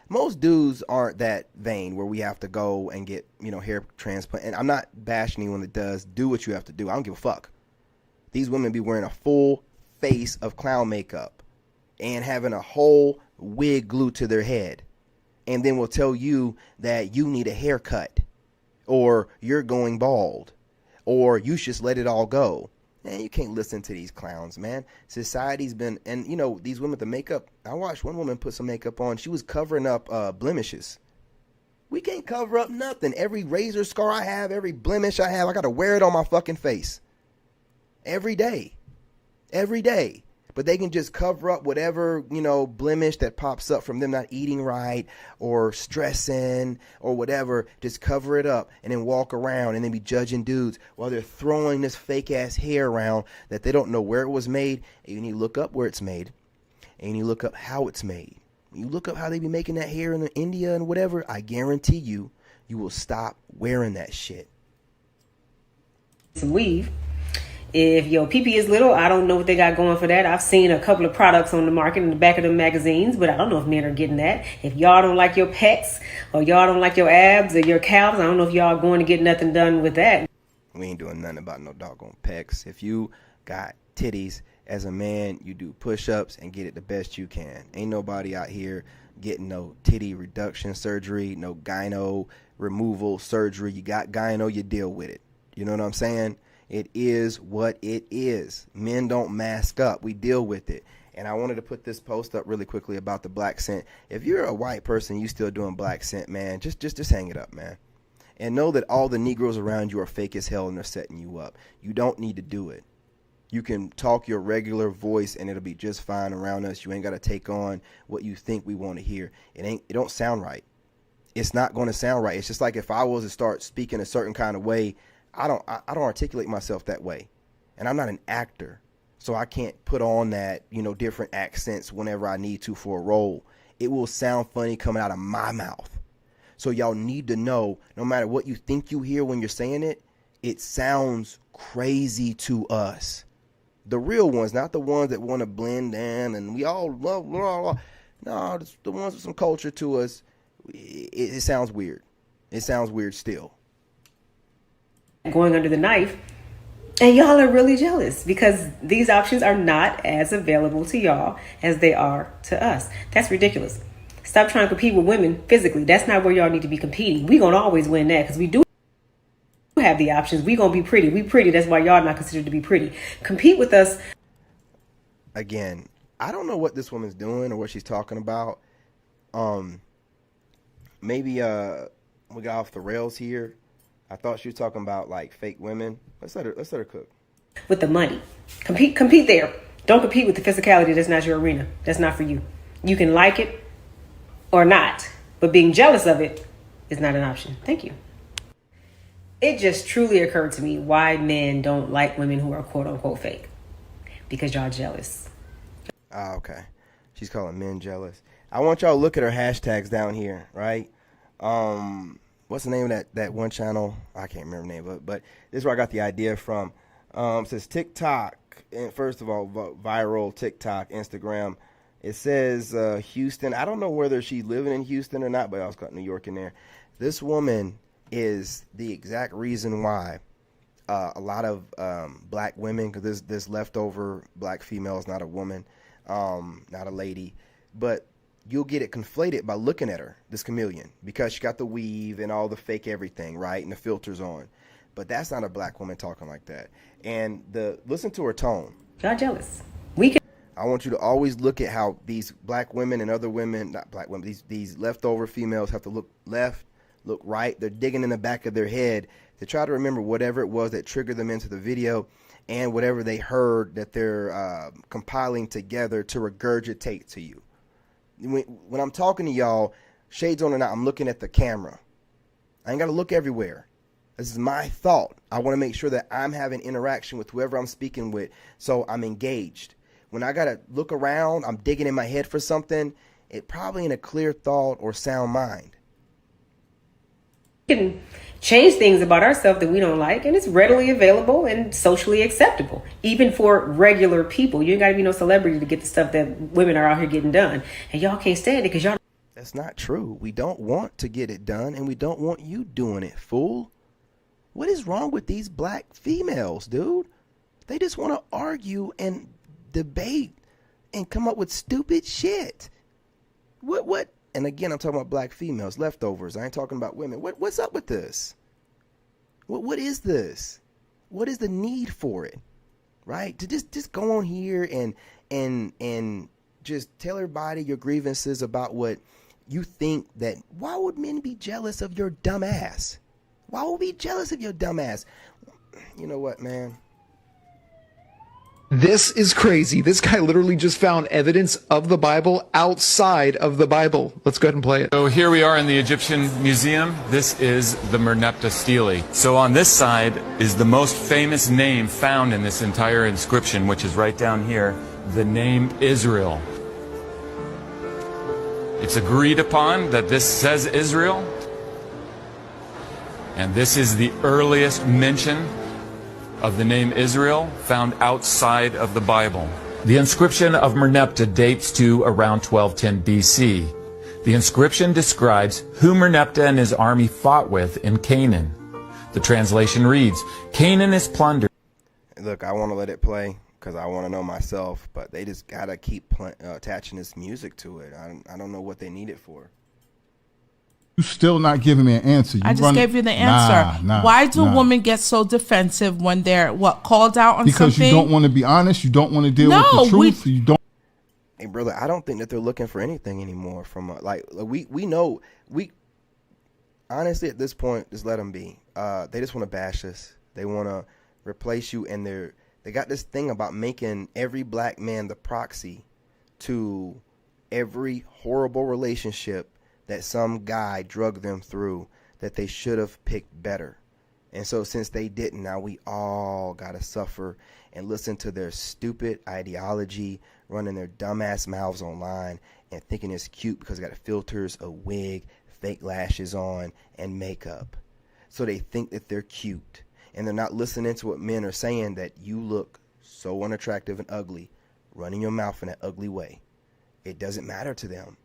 Speaker 1: Most dudes aren't that vain where we have to go and get, hair transplant. And I'm not bashing anyone that does. Do what you have to do. I don't give a fuck. These women be wearing a full face of clown makeup and having a whole wig glued to their head. And then will tell you that you need a haircut, or you're going bald, or you should just let it all go. Man, you can't listen to these clowns, man. Society's been, and these women with the makeup. I watched one woman put some makeup on. She was covering up blemishes. We can't cover up nothing. Every razor scar I have, every blemish I have, I got to wear it on my fucking face. Every day. Every day. But they can just cover up whatever, blemish that pops up from them not eating right or stressing or whatever. Just cover it up and then walk around and then be judging dudes while they're throwing this fake ass hair around that they don't know where it was made. And you need to look up where it's made. And you look up how it's made. When you look up how they be making that hair in India and whatever, I guarantee you will stop wearing that shit.
Speaker 9: Some weave. If your PP is little, I don't know what they got going for that. I've seen a couple of products on the market in the back of the magazines, but I don't know if men are getting that. If y'all don't like your pecs or y'all don't like your abs or your calves, I don't know if y'all going to get nothing done with that.
Speaker 1: We ain't doing nothing about no doggone pecs. If you got titties as a man, you do push-ups and get it the best you can. Ain't nobody out here getting no titty reduction surgery, no gyno removal surgery. You got gyno, you deal with it. You know what I'm saying? It is what it is. Men don't mask up. We deal with it. And I wanted to put this post up really quickly about the black scent. If you're a white person, you still doing black scent, man, just hang it up, man. And know that all the Negroes around you are fake as hell and they're setting you up. You don't need to do it. You can talk your regular voice and it'll be just fine around us. You ain't got to take on what you think we want to hear. It don't sound right. It's not going to sound right. It's just like if I was to start speaking a certain kind of way, I don't articulate myself that way. And I'm not an actor. So I can't put on that, different accents whenever I need to for a role. It will sound funny coming out of my mouth. So y'all need to know, no matter what you think you hear when you're saying it, it sounds crazy to us. The real ones, not the ones that want to blend in and we all love, no, the ones with some culture to us, it sounds weird. It sounds weird still.
Speaker 9: Going under the knife, and y'all are really jealous because these options are not as available to y'all as they are to us. That's ridiculous. Stop trying to compete with women physically. That's not where y'all need to be competing. We gonna always win that because we do have the options. We gonna be pretty. We pretty. That's why y'all not considered to be pretty. Compete with us.
Speaker 1: Again, I don't know what this woman's doing or what she's talking about. Maybe we got off the rails here. I thought she was talking about like fake women. Let's let her cook.
Speaker 9: With the money. Compete there. Don't compete with the physicality. That's not your arena. That's not for you. You can like it or not, but being jealous of it is not an option. Thank you. It just truly occurred to me why men don't like women who are quote unquote fake. Because y'all jealous.
Speaker 1: Okay. She's calling men jealous. I want y'all to look at her hashtags down here, right? What's the name of that one channel? I can't remember the name of it, but this is where I got the idea from. It says TikTok, and first of all, viral TikTok, Instagram. It says Houston. I don't know whether she's living in Houston or not, but I also got New York in there. This woman is the exact reason why a lot of black women, because this leftover black female is not a woman, not a lady, but you'll get it conflated by looking at her, this chameleon, because she got the weave and all the fake everything, right, and the filters on. But that's not a black woman talking like that. And listen to her tone.
Speaker 9: Y'all jealous.
Speaker 1: I want you to always look at how these black women and other women, not black women, these leftover females have to look left, look right. They're digging in the back of their head to try to remember whatever it was that triggered them into the video and whatever they heard that they're compiling together to regurgitate to you. When I'm talking to y'all, shades on or not, I'm looking at the camera. I ain't got to look everywhere. This is my thought. I want to make sure that I'm having interaction with whoever I'm speaking with, so I'm engaged. When I got to look around, I'm digging in my head for something, it probably in a clear thought or sound mind.
Speaker 9: We can change things about ourselves that we don't like, and it's readily available and socially acceptable, even for regular people. You ain't got to be no celebrity to get the stuff that women are out here getting done, and y'all can't stand it because y'all.
Speaker 1: That's not true. We don't want to get it done, and we don't want you doing it, fool. What is wrong with these black females, dude? They just want to argue and debate and come up with stupid shit. What? And again, I'm talking about black females, leftovers. I ain't talking about women. What's up with this? What is this? What is the need for it? Right? To just go on here and just tell everybody your grievances about what you think that. Why would men be jealous of your dumb ass? Why would we be jealous of your dumb ass? You know what, man?
Speaker 10: This is crazy. This guy literally just found evidence of the Bible outside of the Bible. Let's go ahead and play it.
Speaker 11: So here we are in the Egyptian Museum. This is the Merneptah stele. So on this side is the most famous name found in this entire inscription, which is right down here, the name Israel. It's agreed upon that this says Israel. And this is the earliest mention of the name Israel found outside of the Bible. The inscription of Merneptah dates to around 1210 BC. The inscription describes who Merneptah and his army fought with in Canaan. The translation reads, Canaan is plundered.
Speaker 1: Look, I want to let it play because I want to know myself, but they just got to keep attaching this music to it. I don't know what they need it for.
Speaker 12: You still not giving me an answer.
Speaker 13: I just gave you the answer. Why do women get so defensive when they're called out on something?
Speaker 12: Because you don't want to be honest. You don't want to deal with the truth. You don't.
Speaker 1: Hey, brother, I don't think that they're looking for anything anymore from we know honestly at this point, just let them be. They just want to bash us. They want to replace you, and they got this thing about making every black man the proxy to every horrible relationship that some guy drugged them through that they should have picked better. And so since they didn't, now we all got to suffer and listen to their stupid ideology, running their dumbass mouths online and thinking it's cute because they got filters, a wig, fake lashes on, and makeup. So they think that they're cute. And they're not listening to what men are saying, that you look so unattractive and ugly, running your mouth in that ugly way. It doesn't matter to them.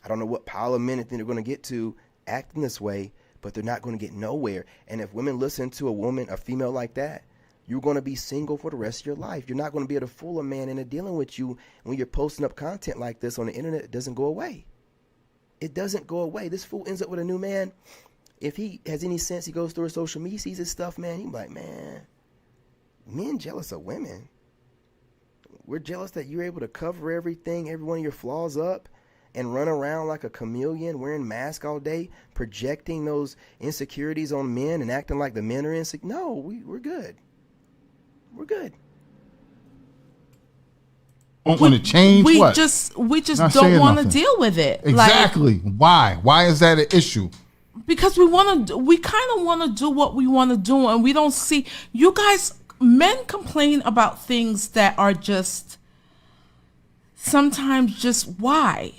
Speaker 1: I don't know what pile of men they think they're going to get to acting this way, but they're not going to get nowhere. And if women listen to a female like that, you're going to be single for the rest of your life. You're not going to be able to fool a man into dealing with you. When you're posting up content like this on the internet, it doesn't go away. It doesn't go away. This fool ends up with a new man. If he has any sense, he goes through his social media, sees his stuff, man, he's like, man, men jealous of women. We're jealous that you're able to cover everything, every one of your flaws up, and run around like a chameleon wearing masks all day, projecting those insecurities on men and acting like the men are insecure. No, we're good. We're good.
Speaker 12: Don't want to change
Speaker 13: we
Speaker 12: what?
Speaker 13: just don't want to deal with it.
Speaker 12: Exactly. Why? Why is that an issue?
Speaker 13: Because we kind of want to do what we want to do, and we don't see you guys. Men complain about things that are just sometimes just why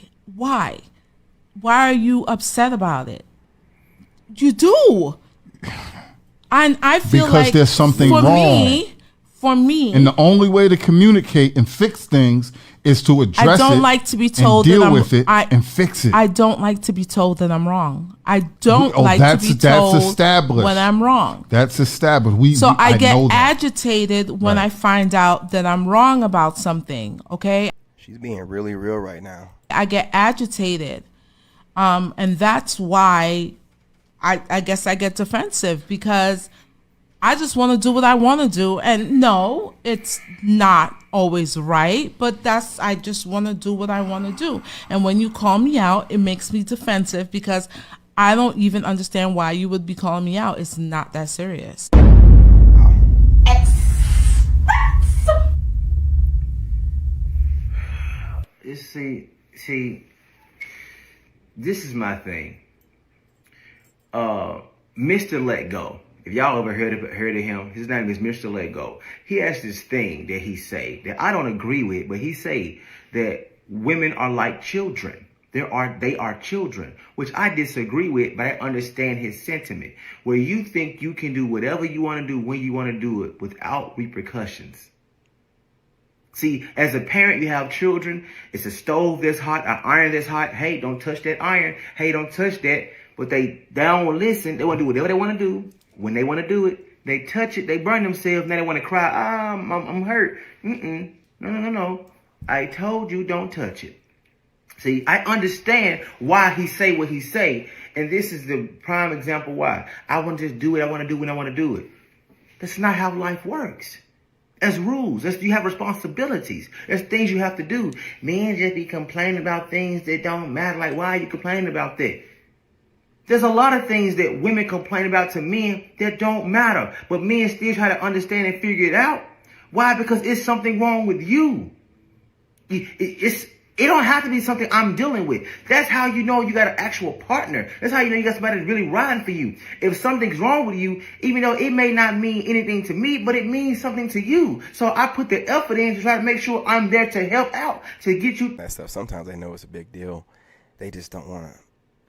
Speaker 13: are you upset about it? You do, and I feel
Speaker 12: because
Speaker 13: like
Speaker 12: there's something wrong.
Speaker 13: For me,
Speaker 12: and the only way to communicate and fix things is to address it.
Speaker 13: I don't like to be told
Speaker 12: and deal
Speaker 13: that I'm,
Speaker 12: with it and fix it.
Speaker 13: I don't like to be told that I'm wrong. I don't like to be told when I'm wrong.
Speaker 12: That's established.
Speaker 13: I get agitated when I find out that I'm wrong about something. Okay.
Speaker 1: She's being really real right now.
Speaker 13: I get agitated, and that's why I guess I get defensive, because I just want to do what I want to do. And no, it's not always right, but I just want to do what I want to do. And when you call me out, it makes me defensive because I don't even understand why you would be calling me out. It's not that serious.
Speaker 5: See, this is my thing. Mr. Let Go. If y'all ever heard of him, his name is Mr. Let Go. He has this thing that he say that I don't agree with, but he say that women are like children. They are children, which I disagree with, but I understand his sentiment. Where you think you can do whatever you want to do when you want to do it without repercussions. See, as a parent, you have children. It's a stove that's hot, an iron that's hot. Hey, don't touch that iron. Hey, don't touch that. But they don't listen. They want to do whatever they want to do. When they want to do it, they touch it. They burn themselves. Now they want to cry. I'm hurt. No. I told you don't touch it. See, I understand why he say what he say. And this is the prime example why. I want to just do what I want to do when I want to do it. That's not how life works. There's rules. You have responsibilities. There's things you have to do. Men just be complaining about things that don't matter. Like, why are you complaining about that? There's a lot of things that women complain about to men that don't matter. But men still try to understand and figure it out. Why? Because it's something wrong with you. It don't have to be something I'm dealing with. That's how you know you got an actual partner. That's how you know you got somebody that's really riding for you. If something's wrong with you, even though it may not mean anything to me, but it means something to you. So I put the effort in to try to make sure I'm there to help out, to get you.
Speaker 1: That stuff, sometimes they know it's a big deal. They just don't want to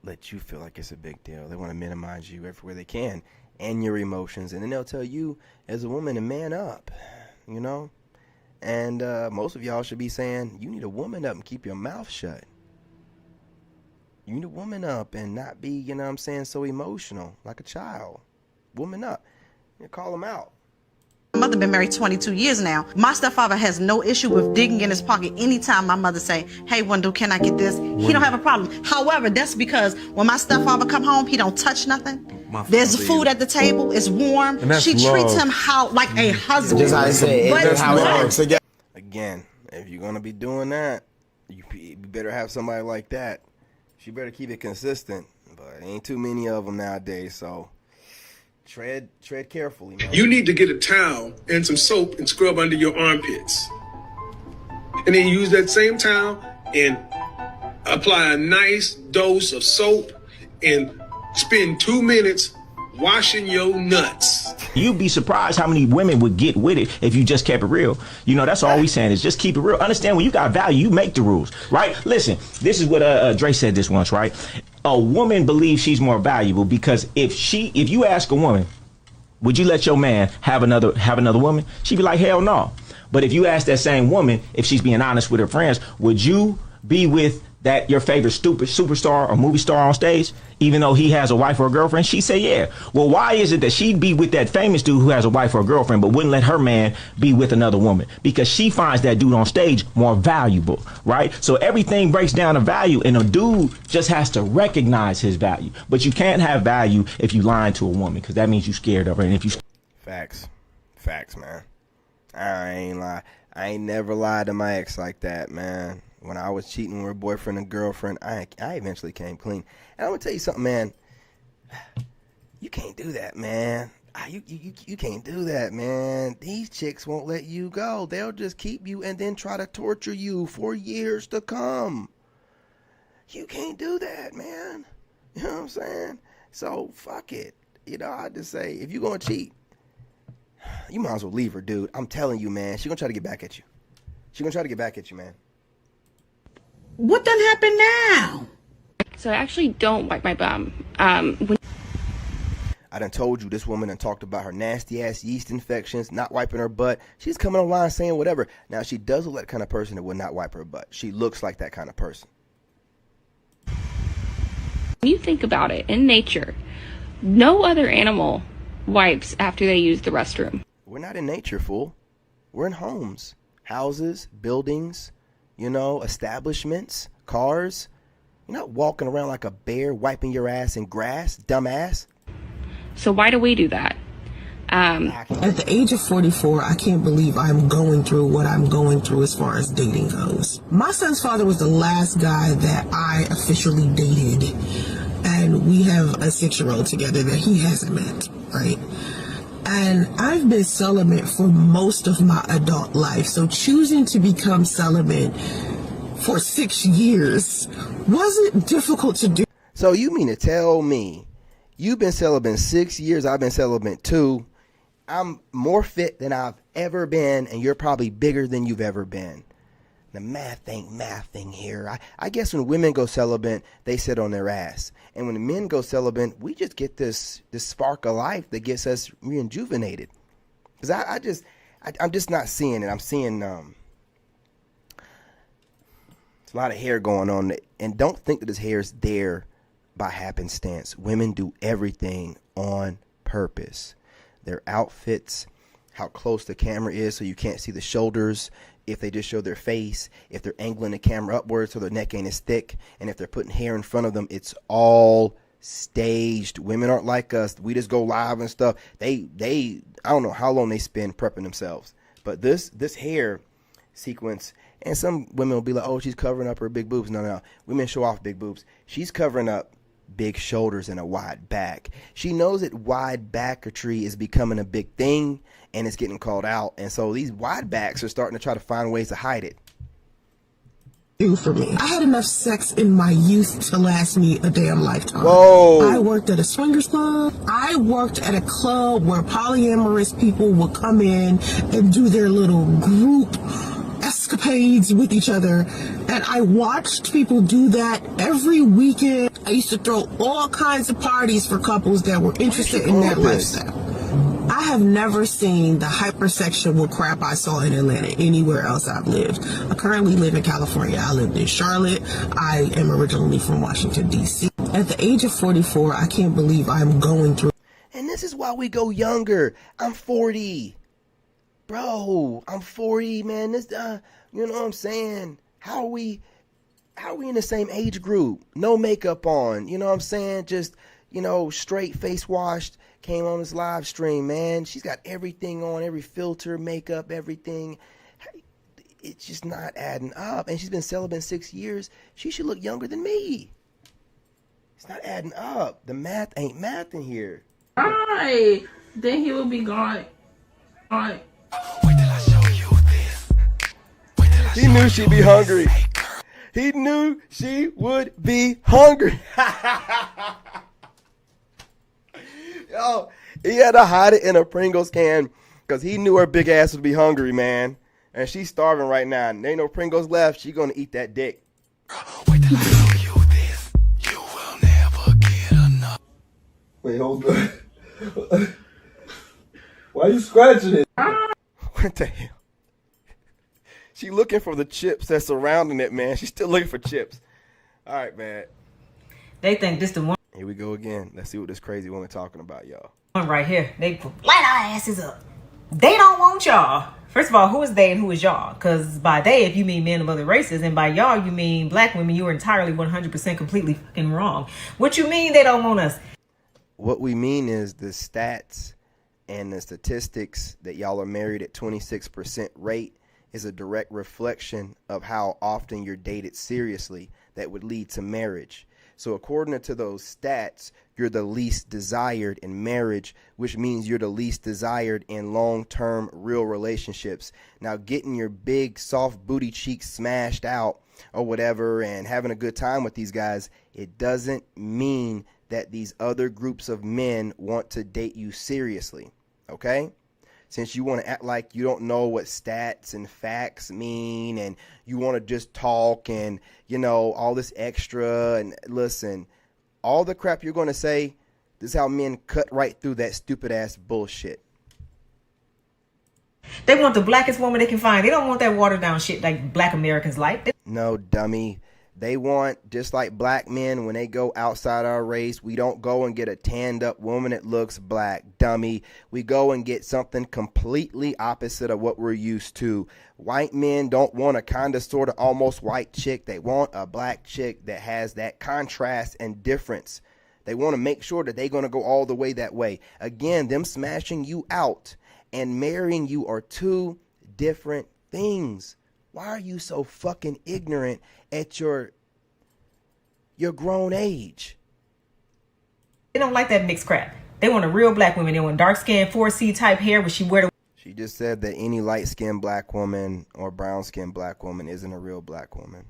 Speaker 1: let you feel like it's a big deal. They want to minimize you everywhere they can and your emotions. And then they'll tell you as a woman to man up, you know? And most of y'all should be saying, you need a woman up and keep your mouth shut. You need a woman up and not be, you know what I'm saying, so emotional like a child. Woman up. You call them out.
Speaker 14: My mother been married 22 years now. My stepfather has no issue with digging in his pocket anytime my mother say, hey, Wendell, can I get this? He don't have a problem. However, that's because when my stepfather come home, he don't touch nothing. There's food at the table. It's warm. She treats him like a husband.
Speaker 1: Just how I say,
Speaker 14: that's
Speaker 1: how it works. Again, if you're going to be doing that, you better have somebody like that. She better keep it consistent. But ain't too many of them nowadays, so tread carefully, man.
Speaker 26: You need to get a towel and some soap and scrub under your armpits. And then use that same towel and apply a nice dose of soap and spend 2 minutes washing your nuts.
Speaker 15: You'd be surprised how many women would get with it if you just kept it real. You know, that's all we saying is just keep it real. Understand, when you got value, you make the rules, right? Listen, this is what Dre said this once, right? A woman believes she's more valuable because if you ask a woman, would you let your man have another woman? She'd be like, hell no. But if you ask that same woman, if she's being honest with her friends, would you be with your favorite stupid superstar or movie star on stage, even though he has a wife or a girlfriend? She said, yeah. Well, why is it that she'd be with that famous dude who has a wife or a girlfriend, but wouldn't let her man be with another woman? Because she finds that dude on stage more valuable, right? So everything breaks down to value, and a dude just has to recognize his value. But you can't have value if you lying to a woman, because that means you're scared of her. And if you
Speaker 1: Facts, man. I ain't never lied to my ex like that, man. When I was cheating with a boyfriend and girlfriend, I eventually came clean. And I'm going to tell you something, man. You can't do that, man. You can't do that, man. These chicks won't let you go. They'll just keep you and then try to torture you for years to come. You can't do that, man. You know what I'm saying? So, fuck it. You know, I just say, if you're going to cheat, you might as well leave her, dude. I'm telling you, man. She's going to try to get back at you. She's going to try to get back at you, man.
Speaker 17: What done happened now?
Speaker 18: So I actually don't wipe my bum.
Speaker 1: I done told you this woman done talked about her nasty ass yeast infections, not wiping her butt. She's coming online saying whatever. Now, she does look like the kind of person that would not wipe her butt. She looks like that kind of person.
Speaker 18: When you think about it, in nature, no other animal wipes after they use the restroom.
Speaker 1: We're not in nature, fool. We're in homes, houses, buildings, you know, establishments, cars. You're not walking around like a bear wiping your ass in grass, dumbass.
Speaker 18: So why do we do that?
Speaker 2: At the age of 44, I can't believe I'm going through what I'm going through as far as dating goes. My son's father was the last guy that I officially dated, and we have a 6-year-old together that he hasn't met, right? And I've been celibate for most of my adult life, so choosing to become celibate for 6 years wasn't difficult to do.
Speaker 1: So you mean to tell me you've been celibate 6 years, I've been celibate 2, I'm more fit than I've ever been, and you're probably bigger than you've ever been. The math ain't mathing here. I guess when women go celibate, they sit on their ass. And when the men go celibate, we just get this spark of life that gets us rejuvenated. Because I'm just not seeing it. I'm seeing it's a lot of hair going on. And don't think that this hair is there by happenstance. Women do everything on purpose. Their outfits, how close the camera is so you can't see the shoulders, if they just show their face, if they're angling the camera upwards so their neck ain't as thick, and if they're putting hair in front of them, it's all staged. Women aren't like us. We just go live and stuff. They I don't know how long they spend prepping themselves. But this hair sequence, and some women will be like, oh, she's covering up her big boobs. No. Women show off big boobs. She's covering up big shoulders and a wide back. She knows that wide backetry is becoming a big thing and it's getting called out. And so these wide backs are starting to try to find ways to hide it.
Speaker 2: For me, I had enough sex in my youth to last me a damn lifetime.
Speaker 1: Whoa.
Speaker 2: I worked at a swingers club. I worked at a club where polyamorous people would come in and do their little group escapades with each other, and I watched people do that every weekend. I used to throw all kinds of parties for couples that were interested in that lifestyle. I have never seen the hypersexual crap I saw in Atlanta anywhere else I've lived. I currently live in California. I lived in Charlotte. I am originally from Washington, D.C. At the age of 44, I can't believe I'm going through.
Speaker 1: And this is why we go younger. I'm 40. Bro, I'm 40, man. This, you know what I'm saying? How are we in the same age group? No makeup on, you know what I'm saying? Just, straight face washed, came on this live stream, man. She's got everything on, every filter, makeup, everything. It's just not adding up. And she's been celibate 6 years. She should look younger than me. It's not adding up. The math ain't math in here.
Speaker 13: Alright, then he will be gone. Alright.
Speaker 1: He knew she'd be hungry. He knew she would be hungry. Yo, he had to hide it in a Pringles can because he knew her big ass would be hungry, man. And she's starving right now. And there ain't no Pringles left. She gonna eat that dick.
Speaker 4: Wait till I show you this. You will never get enough.
Speaker 19: Wait, hold on. Why are you scratching it?
Speaker 1: What the hell? She looking for the chips that's surrounding it, man. She's still looking for chips. All right, man.
Speaker 9: They think this the one.
Speaker 1: Here we go again. Let's see what this crazy woman talking about, y'all.
Speaker 9: One right here. They light our asses up. They don't want y'all. First of all, who is they and who is y'all? Because by they, if you mean men of other races, and by y'all, you mean black women, you are entirely 100% completely fucking wrong. What you mean they don't want us?
Speaker 1: What we mean is the stats and the statistics that y'all are married at 26% rate is a direct reflection of how often you're dated seriously that would lead to marriage. So according to those stats, you're the least desired in marriage, which means you're the least desired in long-term real relationships. Now, getting your big soft booty cheeks smashed out or whatever and having a good time with these guys, it doesn't mean that these other groups of men want to date you seriously, okay? Since you want to act like you don't know what stats and facts mean and you want to just talk and, all this extra. And listen, all the crap you're going to say, this is how men cut right through that stupid ass bullshit.
Speaker 9: They want the blackest woman they can find. They don't want that watered down shit like black Americans like.
Speaker 1: No, dummy. They want, just like black men, when they go outside our race, we don't go and get a tanned up woman that looks black, dummy. We go and get something completely opposite of what we're used to. White men don't want a kind of sort of almost white chick. They want a black chick that has that contrast and difference. They want to make sure that they're going to go all the way that way. Again, them smashing you out and marrying you are two different things. Why are you so fucking ignorant at your grown age?
Speaker 9: They don't like that mixed crap. They want a real black woman. They want dark skin, 4C type hair where she wear the
Speaker 1: She just said that any light-skinned black woman or brown-skinned black woman isn't a real black woman.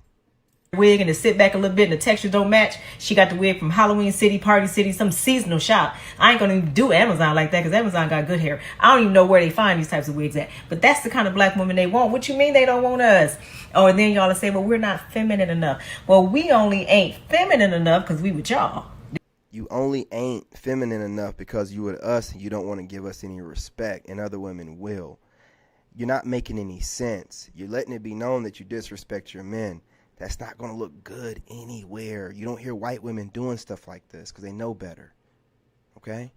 Speaker 9: wig and to sit back a little bit and the textures don't match. She got the wig from Halloween City, Party City, some seasonal shop. I ain't gonna even do Amazon like that because Amazon got good hair. I don't even know where they find these types of wigs at. But that's the kind of black woman they want. What you mean they don't want us? Oh, and then y'all will say, well, we're not feminine enough. Well, we only ain't feminine enough because we with y'all.
Speaker 1: You only ain't feminine enough because you with us and you don't want to give us any respect, and other women will. You're not making any sense. You're letting it be known that you disrespect your men. That's not going to look good anywhere. You don't hear white women doing stuff like this because they know better. Okay?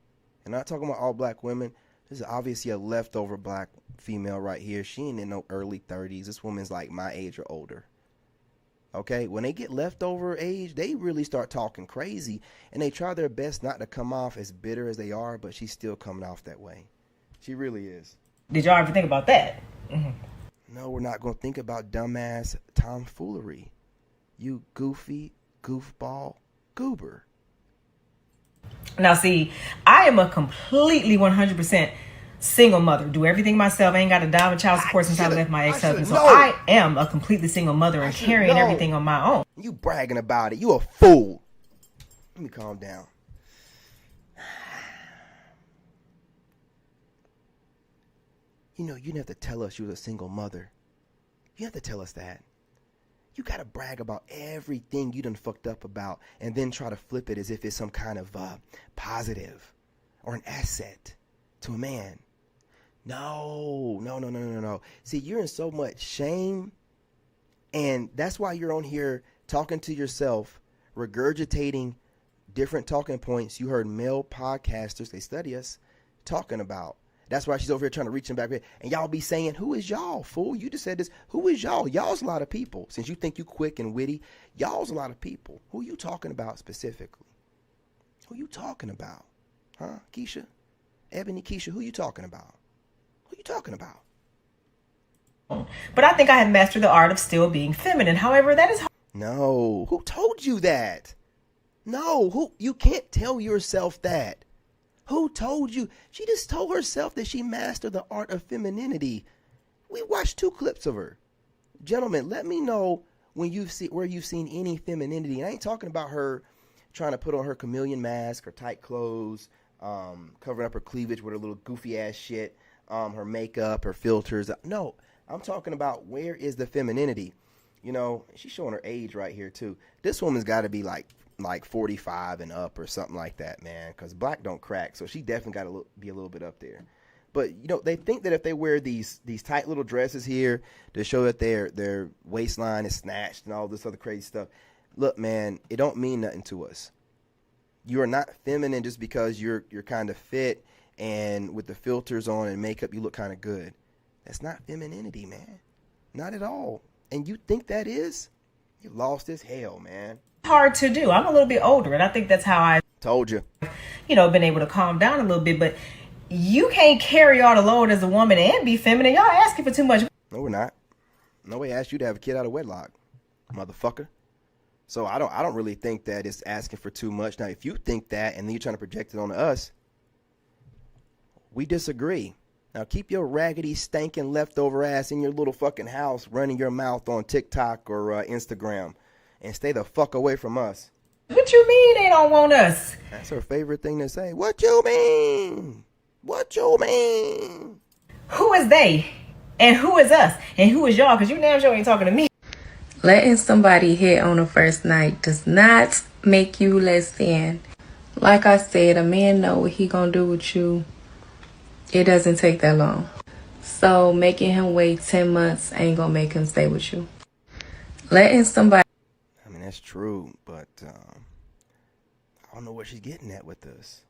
Speaker 1: And I'm not talking about all black women. This is obviously a leftover black female right here. She ain't in no early 30s. This woman's like my age or older. Okay? When they get leftover age, they really start talking crazy. And they try their best not to come off as bitter as they are, but she's still coming off that way. She really is.
Speaker 9: Did y'all ever think about that? Mm-hmm.
Speaker 1: No, we're not going to think about dumbass tomfoolery. You goofy, goofball, goober.
Speaker 9: Now, see, I am a completely 100% single mother. Do everything myself. I ain't got a dime of child support since I left my ex-husband. So I am a completely single mother and carrying everything on my own.
Speaker 1: You bragging about it. You a fool. Let me calm down. You know, you didn't have to tell us you was a single mother. You have to tell us that. You got to brag about everything you done fucked up about and then try to flip it as if it's some kind of positive or an asset to a man. No. See, you're in so much shame, and that's why you're on here talking to yourself, regurgitating different talking points you heard male podcasters, they study us, talking about. That's why she's over here trying to reach him back. And y'all be saying, who is y'all, fool? You just said this. Who is y'all? Y'all's a lot of people. Since you think you quick and witty, y'all's a lot of people. Who you talking about specifically? Who you talking about? Huh, Keisha? Ebony Keisha, who you talking about? Who you talking about?
Speaker 9: But I think I have mastered the art of still being feminine. However, that is hard.
Speaker 1: No. Who told you that? No. Who? You can't tell yourself that. Who told you? She just told herself that she mastered the art of femininity. We watched 2 clips of her. Gentlemen, let me know when where you've seen any femininity. And I ain't talking about her trying to put on her chameleon mask or tight clothes, covering up her cleavage with her little goofy ass shit, her makeup, her filters. No, I'm talking about where is the femininity. You know, she's showing her age right here too. This woman's got to be like 45 and up or something like that, man, because black don't crack, so she definitely got to be a little bit up there. But you know, they think that if they wear these tight little dresses here to show that their waistline is snatched and all this other crazy stuff, look, man, it don't mean nothing to us. You are not feminine just because you're kind of fit and with the filters on and makeup you look kind of good. That's not femininity, man, not at all. And you think that is? You lost as hell, man.
Speaker 9: Hard to do. I'm a little bit older, and I think that's how I
Speaker 1: told you,
Speaker 9: been able to calm down a little bit. But you can't carry all the load as a woman and be feminine. Y'all asking for too much.
Speaker 1: No, we're not. Nobody asked you to have a kid out of wedlock, motherfucker. So I don't really think that it's asking for too much. Now, if you think that and then you're trying to project it on us, we disagree. Now keep your raggedy, stinking, leftover ass in your little fucking house running your mouth on TikTok or Instagram. And stay the fuck away from us.
Speaker 9: What you mean they don't want us?
Speaker 1: That's her favorite thing to say. What you mean? What you mean?
Speaker 9: Who is they? And who is us? And who is y'all? Because you damn sure ain't talking to me.
Speaker 7: Letting somebody hit on the first night does not make you less than. Like I said, a man know what he gonna do with you. It doesn't take that long. So making him wait 10 months ain't gonna make him stay with you. Letting somebody...
Speaker 1: That's true, but I don't know what she's getting at with this.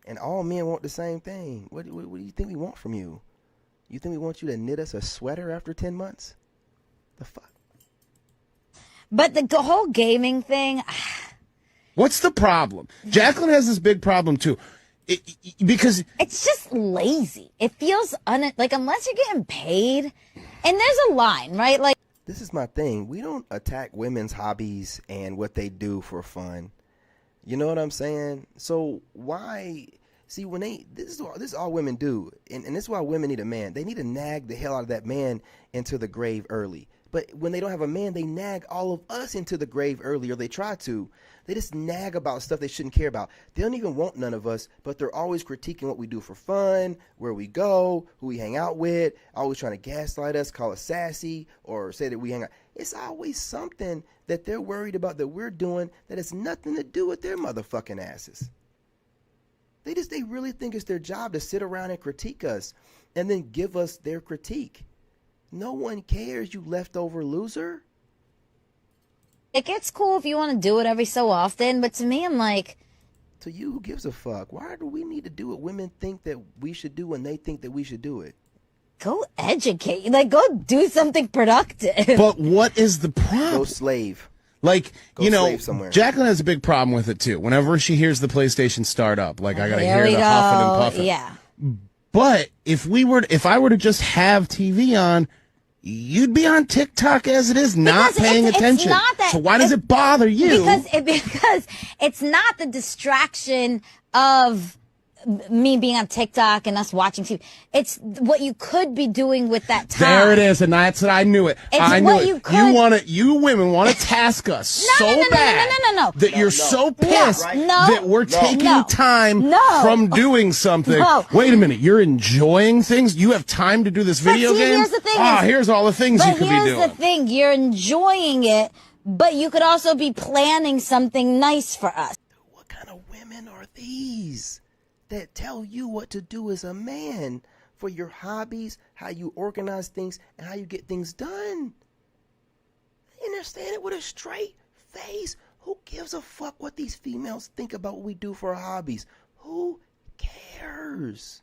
Speaker 1: And all men want the same thing. What do you think we want from you? You think we want you to knit us a sweater after 10 months? The fuck?
Speaker 8: But the whole gaming thing, What's the problem? Jacqueline has this big problem too. Because
Speaker 16: it's just lazy. It feels like unless you're getting paid, and there's a line, right? Like,
Speaker 1: this is my thing. We don't attack women's hobbies and what they do for fun. You know what I'm saying? So why? See, when this is all women do, and this is why women need a man. They need to nag the hell out of that man into the grave early. But when they don't have a man, they nag all of us into the grave early, or they try to. They just nag about stuff they shouldn't care about. They don't even want none of us, but they're always critiquing what we do for fun, where we go, who we hang out with, always trying to gaslight us, call us sassy, or say that we hang out. It's always something that they're worried about that we're doing that has nothing to do with their motherfucking asses. They really think it's their job to sit around and critique us and then give us their critique. No one cares, you leftover loser.
Speaker 16: it's cool if you want to do it every so often, but to me, I'm like,
Speaker 1: to you, who gives a fuck? Why do we need to do what women think that we should do when they think that we should do it?
Speaker 16: Go educate. Like, go do something productive.
Speaker 8: But what is the problem?
Speaker 1: Go slave.
Speaker 8: Like,
Speaker 1: Go
Speaker 8: you know,
Speaker 1: slave somewhere.
Speaker 8: Jacqueline has a big problem with it, too. Whenever she hears the PlayStation start up, like, I got to
Speaker 16: Here
Speaker 8: hear
Speaker 16: we
Speaker 8: the
Speaker 16: go.
Speaker 8: huffing and puffing.
Speaker 16: Yeah.
Speaker 8: But if I were to just have TV on, you'd be on TikTok as it is, not paying attention.
Speaker 16: It's not that,
Speaker 8: so why does it bother you?
Speaker 16: Because it's not the distraction of me being on TikTok and us watching TV. It's what you could be doing with that time.
Speaker 8: There it is, and that's it. I knew it.
Speaker 16: It's
Speaker 8: I knew
Speaker 16: what
Speaker 8: it.
Speaker 16: you could.
Speaker 8: You women want to task us bad that you're so pissed that we're taking time from doing something.
Speaker 16: No.
Speaker 8: Wait a minute, you're enjoying things? You have time to do this video game?
Speaker 16: Here's the thing.
Speaker 8: Here's all the things you could be doing.
Speaker 16: Here's the thing. You're enjoying it, but you could also be planning something nice for us.
Speaker 1: What kind of women are these that tell you what to do as a man for your hobbies, how you organize things, and how you get things done? You understand it with a straight face? Who gives a fuck what these females think about what we do for our hobbies? Who cares?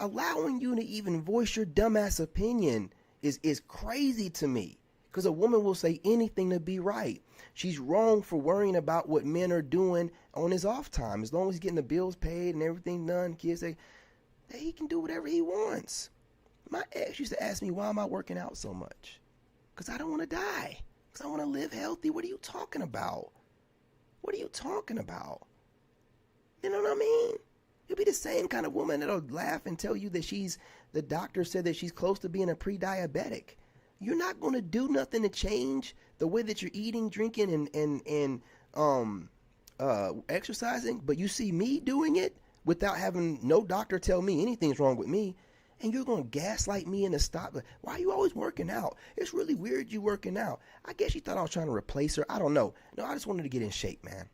Speaker 1: Allowing you to even voice your dumbass opinion is crazy to me, because a woman will say anything to be right. She's wrong for worrying about what men are doing on his off time. As long as he's getting the bills paid and everything done, kids say that he can do whatever he wants. My ex used to ask me, why am I working out so much? Because I don't want to die. Because I want to live healthy. What are you talking about? What are you talking about? You know what I mean? You'll be the same kind of woman that'll laugh and tell you that the doctor said that she's close to being a pre-diabetic. You're not going to do nothing to change the way that you're eating, drinking, and exercising, but you see me doing it without having no doctor tell me anything's wrong with me, and you're going to gaslight me into stop. Why are you always working out? It's really weird you working out. I guess you thought I was trying to replace her. I don't know. No, I just wanted to get in shape, man.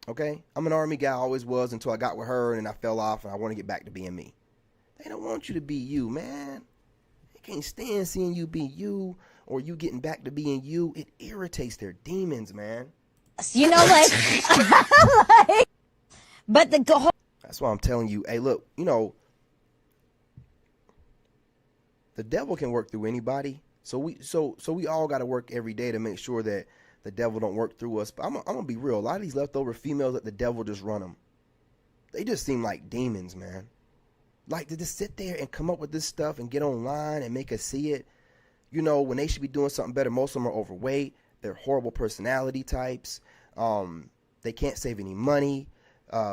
Speaker 1: Okay? I'm an Army guy, always was, until I got with her, and then I fell off, and I want to get back to being me. They don't want you to be you, man. They can't stand seeing you be you, or you getting back to being you. It irritates their demons, man.
Speaker 16: You know, but
Speaker 1: that's why I'm telling you, hey, look, you know, the devil can work through anybody. So we all got to work every day to make sure that the devil don't work through us. But I'm gonna be real. A lot of these leftover females that the devil just run them. They just seem like demons, man. Like, to just sit there and come up with this stuff and get online and make us see it. You know, when they should be doing something better. Most of them are overweight. They're horrible personality types. They can't save any money.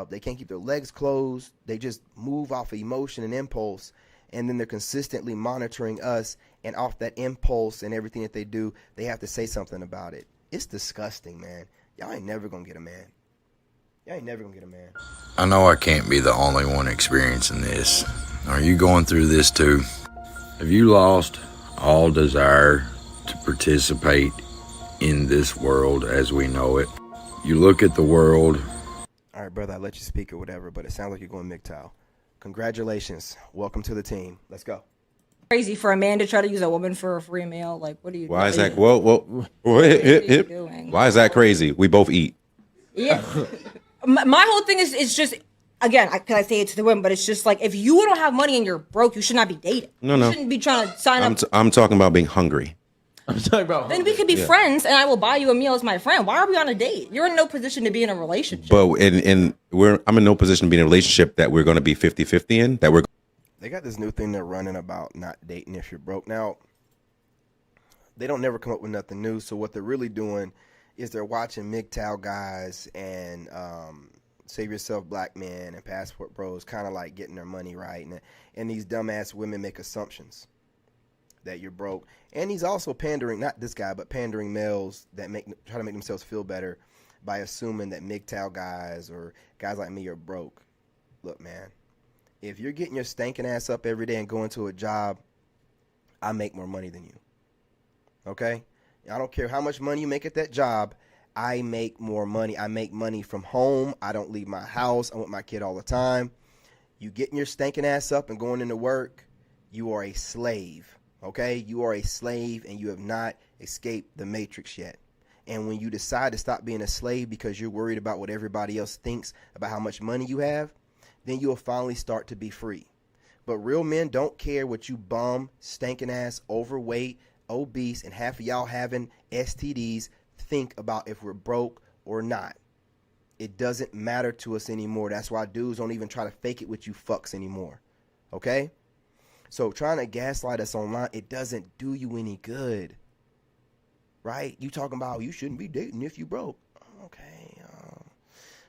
Speaker 1: They can't keep their legs closed. They just move off of emotion and impulse. And then they're consistently monitoring us. And off that impulse and everything that they do, they have to say something about it. It's disgusting, man. Y'all ain't never going to get a man. Y'all ain't never going to get a man.
Speaker 20: I know I can't be the only one experiencing this. Are you going through this too? Have you lost all desire to participate in this world as we know it? You look at the world.
Speaker 1: All right, brother, I let you speak or whatever, but it sounds like you're going MGTOW. Congratulations. Welcome to the team. Let's go.
Speaker 21: Crazy for a man to try to use a woman for a free meal. Like, what are you doing?
Speaker 22: Why is that? Why is that crazy? We both eat.
Speaker 21: Yeah. My whole thing is just, again, I say it to the women, but it's just like, if you don't have money and you're broke, you should not be dating.
Speaker 22: No.
Speaker 21: You shouldn't be trying to sign up.
Speaker 22: I'm talking about being hungry.
Speaker 8: I'm talking about.
Speaker 21: Then we could be
Speaker 22: Yeah.
Speaker 21: friends, and I will buy you a meal as my friend. Why are we on a date? You're in no position to be in a relationship.
Speaker 22: But I'm in no position to be in a relationship that we're going to be 50-50 in. That we're.
Speaker 1: They got this new thing they're running about not dating if you're broke. Now, they don't never come up with nothing new. So what they're really doing is they're watching MGTOW guys and Save Yourself Black Men and Passport Bros kind of like getting their money right. And these dumbass women make assumptions that you're broke. And he's also pandering, not this guy, but pandering males that try to make themselves feel better by assuming that MGTOW guys or guys like me are broke. Look, man, if you're getting your stankin' ass up every day and going to a job, I make more money than you. Okay? I don't care how much money you make at that job. I make more money. I make money from home. I don't leave my house. I'm with my kid all the time. You getting your stankin' ass up and going into work, you are a slave. Okay? You are a slave and you have not escaped the matrix yet. And when you decide to stop being a slave because you're worried about what everybody else thinks about how much money you have, then you'll finally start to be free. But real men don't care what you bum, stinking ass, overweight, obese, and half of y'all having STDs think about if we're broke or not. It doesn't matter to us anymore. That's why dudes don't even try to fake it with you fucks anymore. Okay? So trying to gaslight us online, it doesn't do you any good. Right? You talking about you shouldn't be dating if you broke. Okay.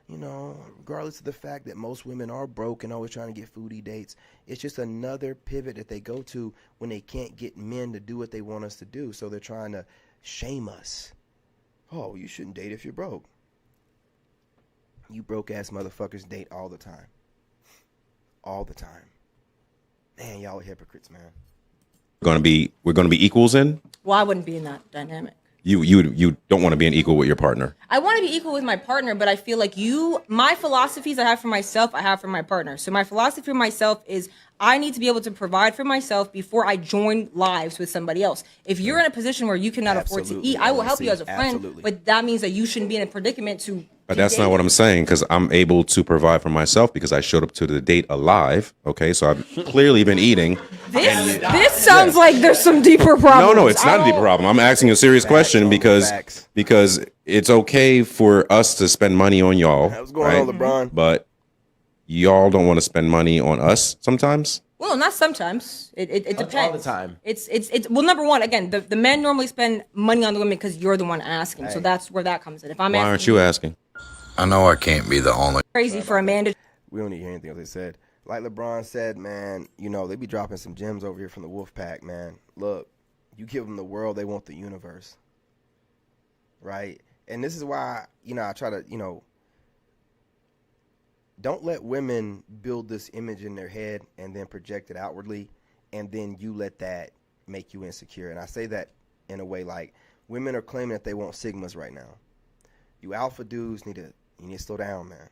Speaker 1: You know, regardless of the fact that most women are broke and always trying to get foodie dates, it's just another pivot that they go to when they can't get men to do what they want us to do. So they're trying to shame us. Oh, you shouldn't date if you're broke. You broke ass motherfuckers date all the time. All the time. Man, y'all are hypocrites, man.
Speaker 22: We're going to be equals in.
Speaker 21: Well, I wouldn't be in that dynamic.
Speaker 22: You don't want to be an equal with your partner.
Speaker 21: I want to be equal with my partner, but I feel like my philosophies I have for myself, I have for my partner. So my philosophy for myself is I need to be able to provide for myself before I join lives with somebody else. If you're in a position where you cannot afford to eat, I will help you as a friend, but that means that you shouldn't be in a predicament to.
Speaker 22: But that's not what I'm saying, because I'm able to provide for myself because I showed up to the date alive. Okay, so I've clearly been eating.
Speaker 21: This sounds like there's some deeper problems.
Speaker 22: No, it's not a deeper problem. I'm asking a serious question because it's okay for us to spend money on y'all.
Speaker 1: What's going on, LeBron?
Speaker 22: But y'all don't want to spend money on us sometimes.
Speaker 21: Well, not sometimes. It depends.
Speaker 8: All the time.
Speaker 21: It's well, number one, again, the men normally spend money on the women because you're the one asking. So that's where that comes in. If I'm
Speaker 22: Why
Speaker 21: asking,
Speaker 22: aren't you asking?
Speaker 20: I know I can't be the only.
Speaker 21: Crazy for a man to.
Speaker 1: We don't need to hear anything else they said. Like LeBron said, man, you know, they be dropping some gems over here from the Wolf Pack, man. Look, you give them the world, they want the universe. Right? And this is why, you know, I try to, you know, don't let women build this image in their head and then project it outwardly, and then you let that make you insecure. And I say that in a way like women are claiming that they want Sigmas right now. You alpha dudes need to slow down, man.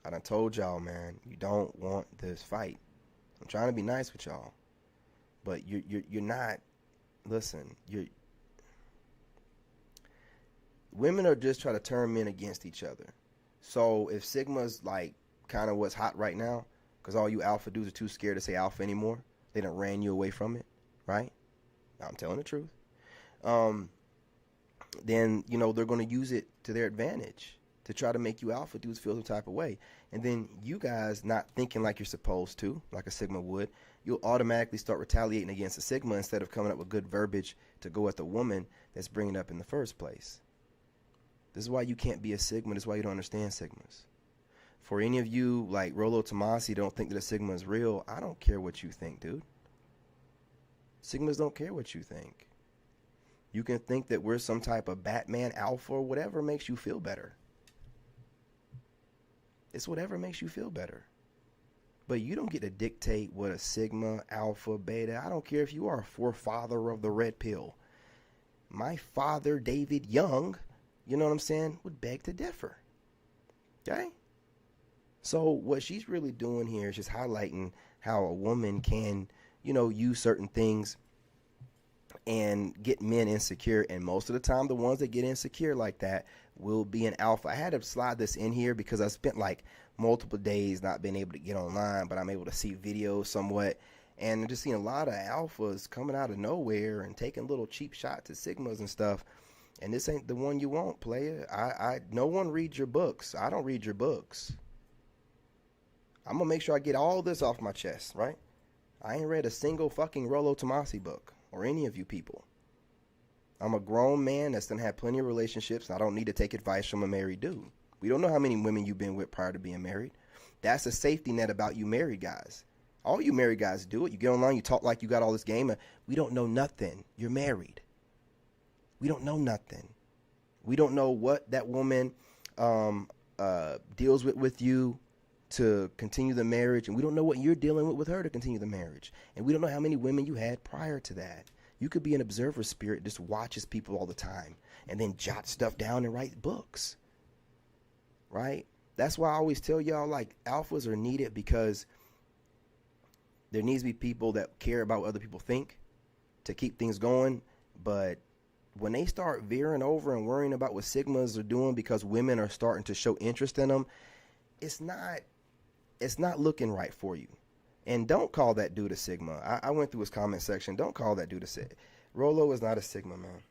Speaker 1: I done told y'all, man, you don't want this fight. I'm trying to be nice with y'all, but you're not. Listen, women are just trying to turn men against each other. So if Sigma's like kind of what's hot right now, because all you alpha dudes are too scared to say alpha anymore, they done ran you away from it, right? I'm telling the truth. Then, you know, they're going to use it to their advantage to try to make you alpha dudes feel some type of way. And then you guys not thinking like you're supposed to, like a Sigma would, you'll automatically start retaliating against a Sigma instead of coming up with good verbiage to go at the woman that's bringing it up in the first place. This is why you can't be a Sigma. This is why you don't understand Sigmas. For any of you like Rollo Tomasi don't think that a Sigma is real, I don't care what you think, dude. Sigmas don't care what you think. You can think that we're some type of Batman alpha or whatever makes you feel better. It's whatever makes you feel better. But you don't get to dictate what a Sigma, alpha, beta. I don't care if you are a forefather of the red pill. My father, David Young, you know what I'm saying, would beg to differ. Okay? So what she's really doing here is just highlighting how a woman can, you know, use certain things and get men insecure. And most of the time, the ones that get insecure like that will be an alpha. I had to slide this in here because I spent like multiple days not being able to get online, but I'm able to see videos somewhat. And I'm just seeing a lot of alphas coming out of nowhere and taking little cheap shots at sigmas and stuff. And this ain't the one you want, player. No one reads your books. I don't read your books. I'm gonna make sure I get all this off my chest, right? I ain't read a single fucking Rollo Tomasi book, or any of you people. I'm a grown man that's done had plenty of relationships, and I don't need to take advice from a married dude. We don't know how many women you've been with prior to being married. That's a safety net about you married guys. All you married guys do it. You get online, you talk like you got all this game. We don't know nothing. You're married. We don't know nothing. We don't know what that woman deals with you to continue the marriage, and we don't know what you're dealing with her to continue the marriage. And we don't know how many women you had prior to that. You could be an observer spirit, just watches people all the time, and then jot stuff down and write books. Right? That's why I always tell y'all, like, alphas are needed, because there needs to be people that care about what other people think to keep things going. But when they start veering over and worrying about what sigmas are doing because women are starting to show interest in them, it's not looking right for you. And don't call that dude a sigma. I went through his comment section. Don't call that dude a sigma. Rollo is not a sigma, man.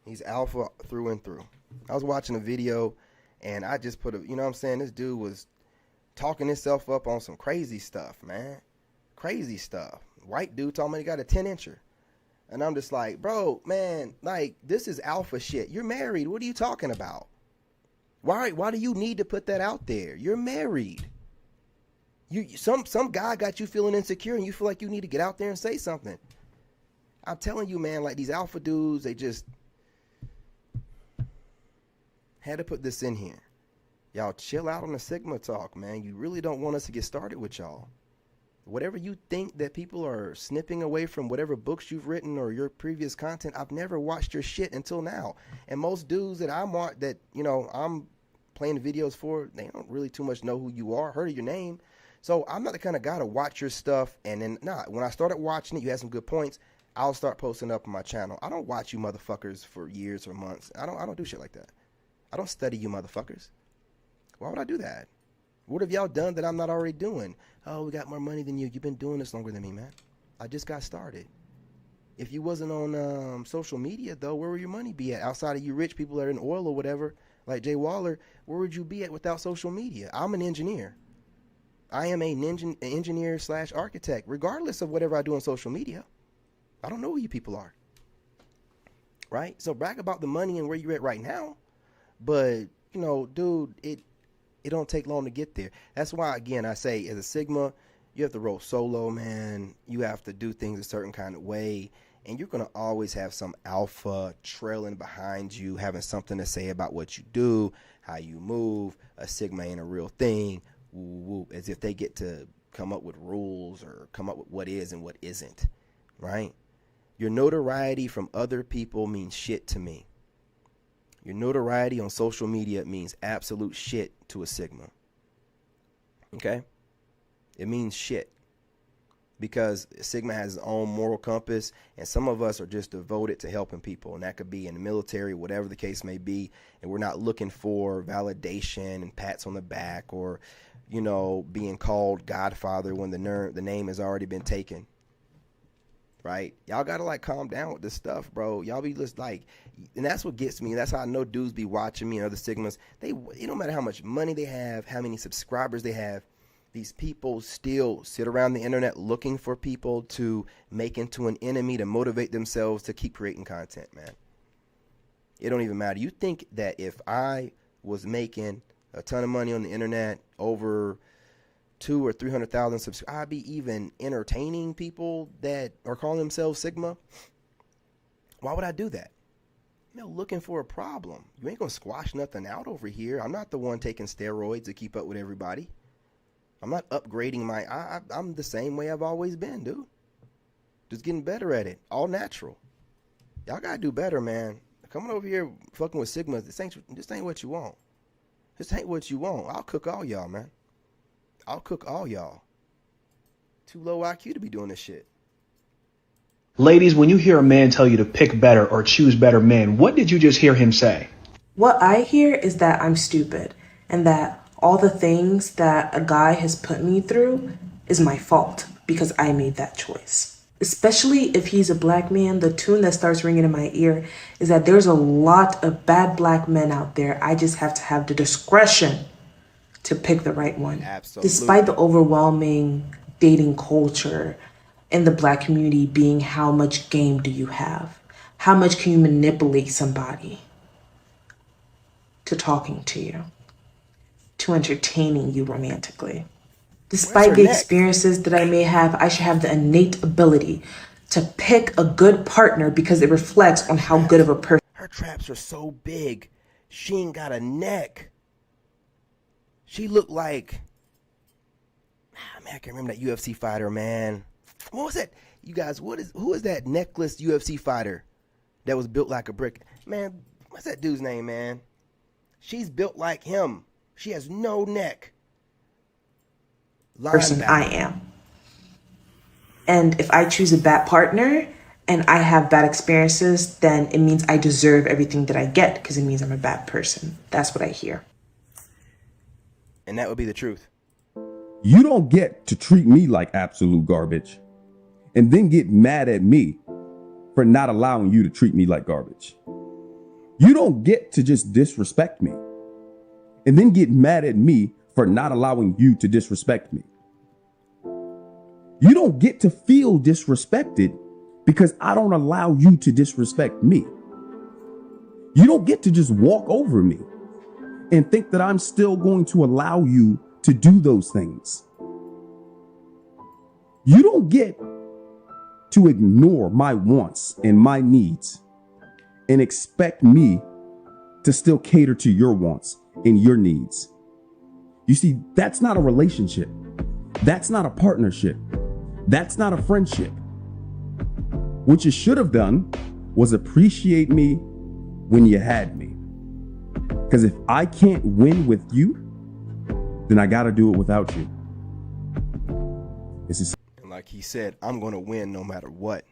Speaker 1: He's alpha through and through. I was watching a video, and I just put you know what I'm saying? This dude was talking himself up on some crazy stuff, man. Crazy stuff. White dude told me he got a 10-incher. And I'm just like, bro, man, like, this is alpha shit. You're married. What are you talking about? Why do you need to put that out there? You're married. Some guy got you feeling insecure, and you feel like you need to get out there and say something. I'm telling you, man, like, these alpha dudes, they just had to put this in here. Y'all chill out on the sigma talk, man. You really don't want us to get started with y'all. Whatever you think that people are snipping away from whatever books you've written or your previous content, I've never watched your shit until now. And most dudes that I'm playing the videos for, they don't really too much know who you are, heard of your name. So I'm not the kind of guy to watch your stuff and then when I started watching it, you had some good points, I'll start posting up on my channel. I don't watch you motherfuckers for years or months. I don't do shit like that. I don't study you motherfuckers. Why would I do that? What have y'all done that I'm not already doing? Oh, we got more money than you. You've been doing this longer than me, man. I just got started. If you wasn't on social media, though, where would your money be at? Outside of you rich people that are in oil or whatever, like Jay Waller, where would you be at without social media? I'm an engineer. I am an engineer/architect, regardless of whatever I do on social media. I don't know who you people are. Right? So brag about the money and where you're at right now. But, you know, dude, it don't take long to get there. That's why, again, I say as a sigma, you have to roll solo, man. You have to do things a certain kind of way. And you're going to always have some alpha trailing behind you, having something to say about what you do, how you move. A sigma ain't a real thing. Woo, as if they get to come up with rules or come up with what is and what isn't, right? Your notoriety from other people means shit to me. Your notoriety on social media means absolute shit to a sigma. Okay? It means shit. Because Sigma has its own moral compass, and some of us are just devoted to helping people, and that could be in the military, whatever the case may be, and we're not looking for validation and pats on the back or, you know, being called Godfather when the name has already been taken. Right? Y'all gotta like calm down with this stuff, bro. Y'all be just like, and that's what gets me. That's how I know dudes be watching me and other Sigmas. It don't matter how much money they have, how many subscribers they have. These people still sit around the internet looking for people to make into an enemy to motivate themselves to keep creating content, man. It don't even matter. You think that if I was making a ton of money on the internet, over 200,000 or 300,000 subscribers, I'd be even entertaining people that are calling themselves Sigma? Why would I do that? You know, looking for a problem. You ain't gonna squash nothing out over here. I'm not the one taking steroids to keep up with everybody. I'm not upgrading I'm the same way I've always been, dude. Just getting better at it. All natural. Y'all gotta do better, man. Coming over here fucking with Sigmas, this ain't what you want. This ain't what you want. I'll cook all y'all, man. I'll cook all y'all. Too low IQ to be doing this shit.
Speaker 3: Ladies, when you hear a man tell you to pick better or choose better men, what did you just hear him say?
Speaker 6: What I hear is that I'm stupid and that all the things that a guy has put me through is my fault. because I made that choice. Especially if he's a black man, the tune that starts ringing in my ear is that there's a lot of bad black men out there. I just have to have the discretion to pick the right one.
Speaker 1: Absolutely.
Speaker 6: Despite the overwhelming dating culture in the black community being how much game do you have? How much can you manipulate somebody to talking to you, to entertaining you romantically? Despite the experiences that I may have, I should have the innate ability to pick a good partner because it reflects on how good of a person.
Speaker 1: Her traps are so big. She ain't got a neck. She looked like, man, I can't remember that UFC fighter, man. What was that? You guys, who is that necklace UFC fighter that was built like a brick? Man, what's that dude's name, man? She's built like him. She has no neck.
Speaker 6: Person I am. And if I choose a bad partner and I have bad experiences, then it means I deserve everything that I get because it means I'm a bad person. That's what I hear.
Speaker 1: And that would be the truth.
Speaker 10: You don't get to treat me like absolute garbage and then get mad at me for not allowing you to treat me like garbage. You don't get to just disrespect me and then get mad at me for not allowing you to disrespect me. You don't get to feel disrespected because I don't allow you to disrespect me. You don't get to just walk over me and think that I'm still going to allow you to do those things. You don't get to ignore my wants and my needs and expect me to still cater to your wants and your needs. You see, that's not a relationship. That's not a partnership. That's not a friendship. What you should have done was appreciate me when you had me. Because if I can't win with you, then I got to do it without you.
Speaker 1: And like he said, I'm going to win no matter what.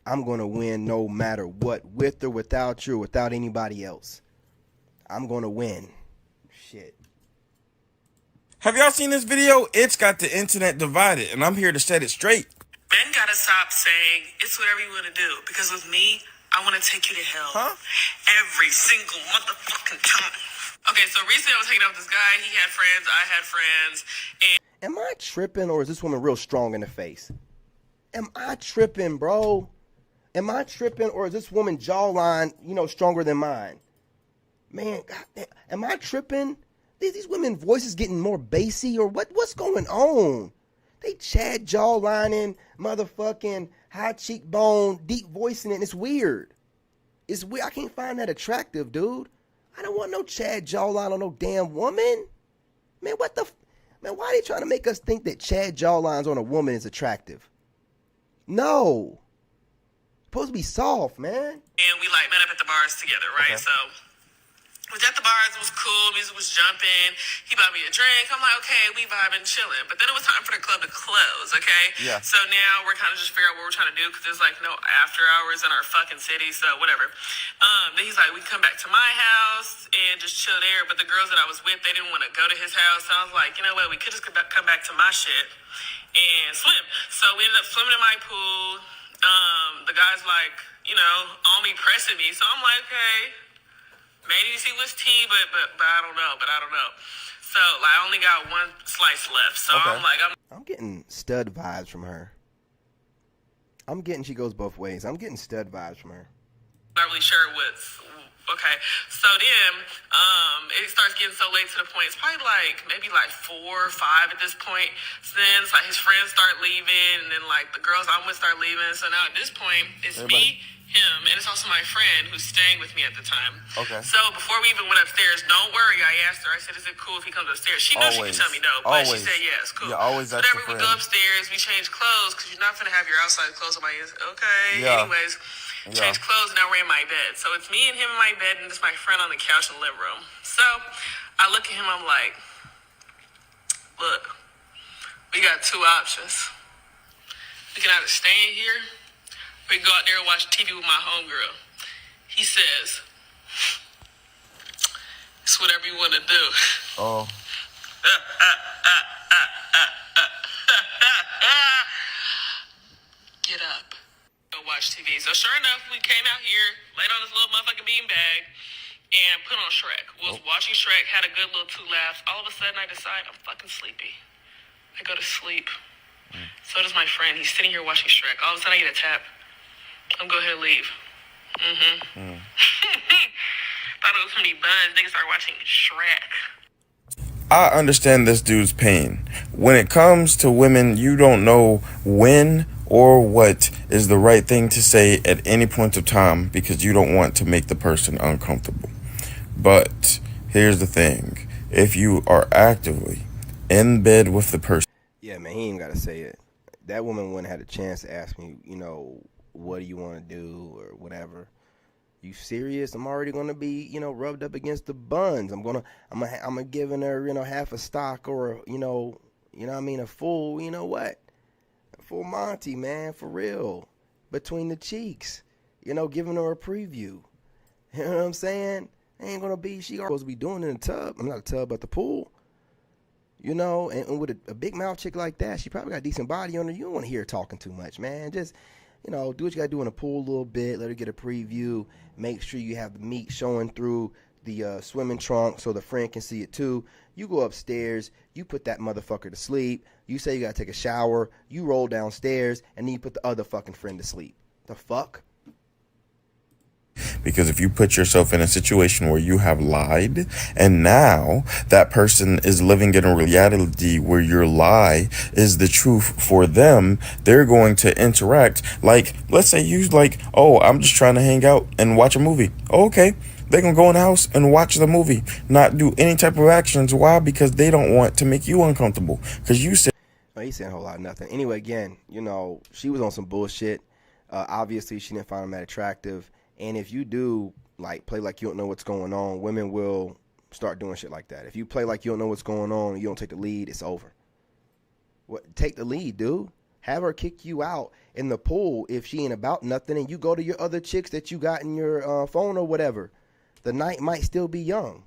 Speaker 1: I'm going to win no matter what, with or without you or without anybody else. I'm going to win. Shit.
Speaker 11: Have y'all seen this video? It's got the internet divided, and I'm here to set it straight.
Speaker 12: Men gotta stop saying it's whatever you want to do, because with me, I want to take you to hell every single motherfucking time. Okay, so recently I was hanging out with this guy. He had friends, I had friends, and
Speaker 1: Am I tripping, or is this woman real strong in the face? Am I tripping, bro? Am I tripping, or is this woman jawline, stronger than mine? Man, goddamn, am I tripping? These women voices getting more bassy, or what's going on? They Chad jawlining, motherfucking high cheekbone, deep voicing it, and it's weird. It's weird. I can't find that attractive, dude. I don't want no Chad jawline on no damn woman. Man, man, why are they trying to make us think that Chad jawlines on a woman is attractive? No. Supposed to be soft, man.
Speaker 12: and we met up at the bars together, right?
Speaker 1: Okay.
Speaker 12: So we was at the bars, it was cool, music was jumping, he bought me a drink, I'm like, okay, we vibing, chilling. But then it was time for the club to close, okay?
Speaker 11: Yeah.
Speaker 12: So now we're kind of just figuring out what we're trying to do, because there's no after hours in our fucking city, so whatever. Then he's like, we can come back to my house and just chill there. But the girls that I was with, they didn't want to go to his house. So I was like, you know what, we could just come back to my shit and swim. So we ended up swimming in my pool. The guy's on me, pressing me. So I'm like, okay, maybe he was tea, but I don't know. So I only got one slice left. So
Speaker 1: Okay.
Speaker 12: I'm like,
Speaker 1: I'm getting stud vibes from her. She goes both ways. I'm getting stud vibes from her.
Speaker 12: not really sure what's okay. So then it starts getting so late to the point, it's probably maybe 4 or 5 at this point. So then it's his friends start leaving, and then the girls I'm with start leaving. So now at this point it's me, him, and it's also my friend who's staying with me at the time.
Speaker 11: Okay.
Speaker 12: So before we even went upstairs, don't worry, I asked her, I said, is it cool if he comes upstairs? She knew she could tell me no, but she
Speaker 11: Always.
Speaker 12: said yes, cool.
Speaker 11: Yeah, always
Speaker 12: So
Speaker 11: ask
Speaker 12: whatever,
Speaker 11: your
Speaker 12: we go
Speaker 11: friend.
Speaker 12: upstairs, we change clothes, because you're not going to have your outside clothes on my okay.
Speaker 11: Yeah.
Speaker 12: Anyways, change clothes, now we're in my bed. So it's me and him in my bed, and just my friend on the couch in the living room. So I look at him, I'm like, look, we got 2 options. We can either stay in here, or we can go out there and watch TV with my homegirl. He says, it's whatever you want to do.
Speaker 11: Oh.
Speaker 12: So sure enough, we came out here, laid on this little motherfucking beanbag, and put on Shrek. Was watching Shrek, had a good little 2 laughs. All of a sudden, I decide I'm fucking sleepy. I go to sleep. So does my friend. He's sitting here watching Shrek. All of a sudden, I get a tap. I'm go ahead and leave. Thought it was gonna be Buzz. Niggas start watching Shrek.
Speaker 11: I understand this dude's pain. When it comes to women, you don't know when or what is the right thing to say at any point of time because you don't want to make the person uncomfortable. But here's the thing. If you are actively in bed with the person.
Speaker 1: Yeah, man, he ain't got to say it. That woman wouldn't have had a chance to ask me, you know, what do you want to do or whatever. You serious? I'm already gonna be, you know, rubbed up against the buns. I'm gonna giving her, you know, half a stock or, you know what I mean, a full, you know what, a full Monty, man, for real, between the cheeks, you know, giving her a preview. You know what I'm saying? Ain't gonna be. She supposed to be doing it in the tub. I'm not a tub, but the pool. You know, and with a big mouth chick like that, she probably got a decent body on her. You don't want to hear her talking too much, man. Just, you know, do what you got to do in the pool a little bit. Let her get a preview. Make sure you have the meat showing through the swimming trunk so the friend can see it too. You go upstairs. You put that motherfucker to sleep. You say you got to take a shower. You roll downstairs, and then you put the other fucking friend to sleep. The fuck?
Speaker 11: Because if you put yourself in a situation where you have lied and now that person is living in a reality where your lie is the truth for them, they're going to interact like, let's say you like, oh, I'm just trying to hang out and watch a movie. Oh, okay. They're going to go in the house and watch the movie, not do any type of actions. Why? Because they don't want to make you uncomfortable. Because you said,
Speaker 1: oh, he's saying a whole lot of nothing. Anyway, again, you know, she was on some bullshit. Obviously, she didn't find him that attractive. And if you do, like, play like you don't know what's going on, women will start doing shit like that. If you play like you don't know what's going on, you don't take the lead, it's over. Take the lead, dude. Have her kick you out in the pool if she ain't about nothing, and you go to your other chicks that you got in your phone or whatever. The night might still be young.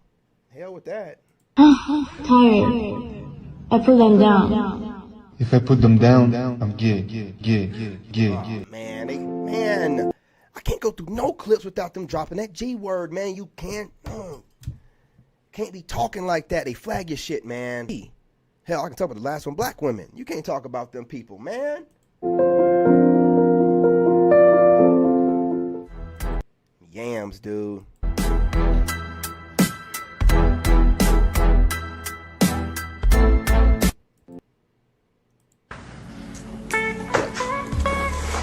Speaker 1: Hell with that.
Speaker 5: Tired. I put them down.
Speaker 19: If I put them down, I'm gay.
Speaker 1: Man, I can't go through no clips without them dropping that G word, man. You can't be talking like that. They flag your shit, man. Hell, I can talk about the last one, black women. You can't talk about them people, man. Yams, dude.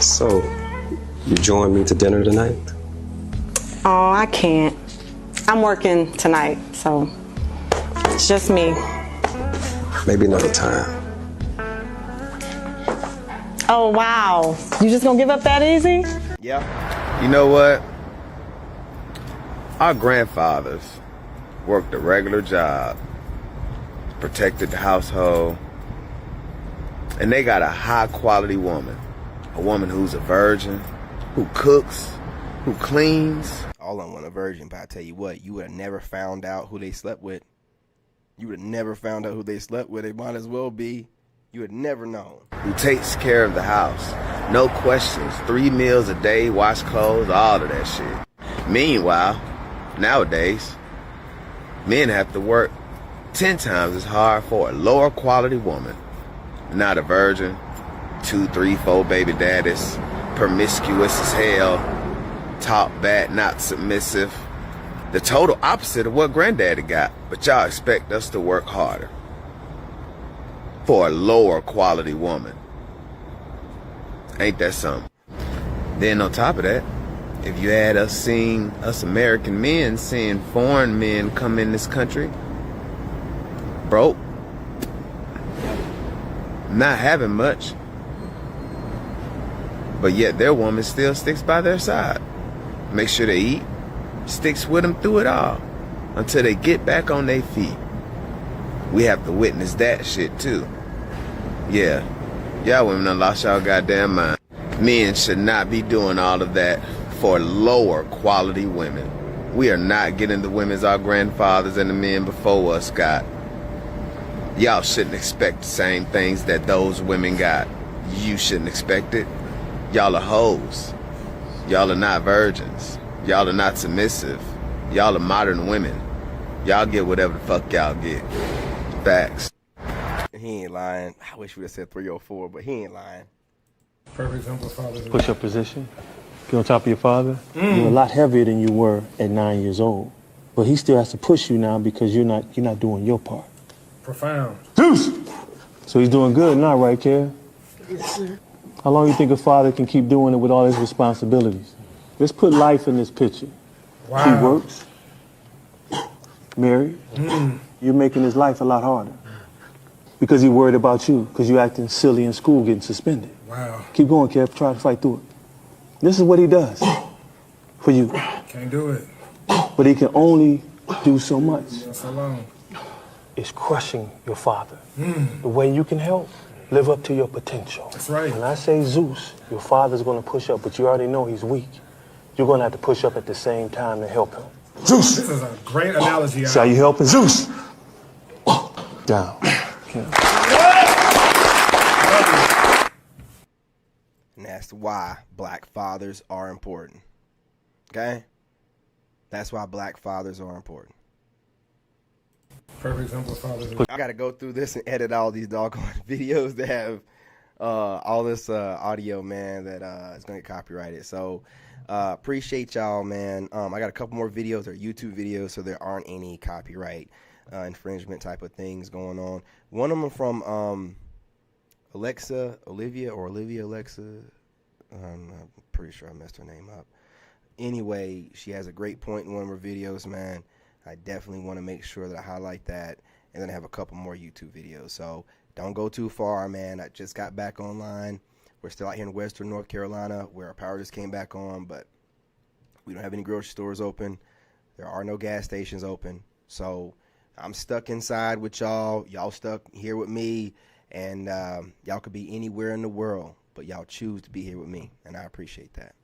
Speaker 14: So, you join me to dinner tonight?
Speaker 23: Oh, I can't. I'm working tonight, so it's just me.
Speaker 14: Maybe another time.
Speaker 23: Oh, wow. You just gonna give up that easy?
Speaker 1: Yeah.
Speaker 24: You know what? Our grandfathers worked a regular job, protected the household, and they got a high quality woman. A woman who's a virgin, who cooks, who cleans.
Speaker 1: All I want a virgin, but I tell you what, you would have never found out who they slept with. You would have never found out who they slept with. They might as well be. You would never known.
Speaker 24: Who takes care of the house. No questions. 3 meals a day, wash clothes, all of that shit. Meanwhile, nowadays, men have to work 10 times as hard for a lower quality woman. Not a virgin, 2, 3, 4 baby daddies, promiscuous as hell, top back, not submissive. The total opposite of what granddaddy got, but y'all expect us to work harder for a lower quality woman. Ain't that something? Then on top of that, if you add us American men seeing foreign men come in this country, broke, not having much, but yet their woman still sticks by their side. Make sure they eat, sticks with them through it all, until they get back on their feet. We have to witness that shit too. Yeah, y'all women done lost y'all goddamn mind. Men should not be doing all of that for lower quality women. We are not getting the women our grandfathers and the men before us got. Y'all shouldn't expect the same things that those women got. You shouldn't expect it. Y'all are hoes. Y'all are not virgins. Y'all are not submissive. Y'all are modern women. Y'all get whatever the fuck y'all get. Facts.
Speaker 1: He ain't lying. I wish we'd have said 304, but he ain't lying.
Speaker 2: Perfect example of father.
Speaker 15: Push up position. Get on top of your father. You're a lot heavier than you were at 9 years old. But he still has to push you now because you're not doing your part.
Speaker 2: Profound.
Speaker 15: Zeus! So he's doing good now, right, Kev?
Speaker 17: Yes, sir.
Speaker 15: How long you think a father can keep doing it with all his responsibilities? Let's put life in this picture.
Speaker 2: Wow.
Speaker 15: He works, married. You're making his life a lot harder. Because he's worried about you, because you're acting silly in school, getting suspended.
Speaker 2: Wow.
Speaker 15: Keep going, Kev. Try to fight through it. This is what he does for you.
Speaker 2: Can't do it.
Speaker 15: But he can only do so much.
Speaker 2: That's alone.
Speaker 15: It's crushing your father. The way you can help, live up to your potential.
Speaker 2: That's right.
Speaker 15: When I say Zeus, your father's going to push up, but you already know he's weak. You're going to have to push up at the same time to help him.
Speaker 2: Zeus! This is a great analogy.
Speaker 15: See how you helping? Zeus! Down.
Speaker 1: And that's why black fathers are important. Okay? That's why black fathers are important.
Speaker 2: Perfect example of father.
Speaker 1: I got to go through this and edit all these doggone videos that have all this audio, man, that is going to get copyrighted. So appreciate y'all, man. I got a couple more videos. They're YouTube videos, so there aren't any copyright infringement type of things going on. One of them from Olivia Alexa. I'm pretty sure I messed her name up. Anyway, she has a great point in one of her videos, man. I definitely want to make sure that I highlight that, and then I have a couple more YouTube videos. So don't go too far, man. I just got back online. We're still out here in Western North Carolina, where our power just came back on, but we don't have any grocery stores open. There are no gas stations open. So I'm stuck inside with y'all. Y'all stuck here with me, and y'all could be anywhere in the world, but y'all choose to be here with me, and I appreciate that.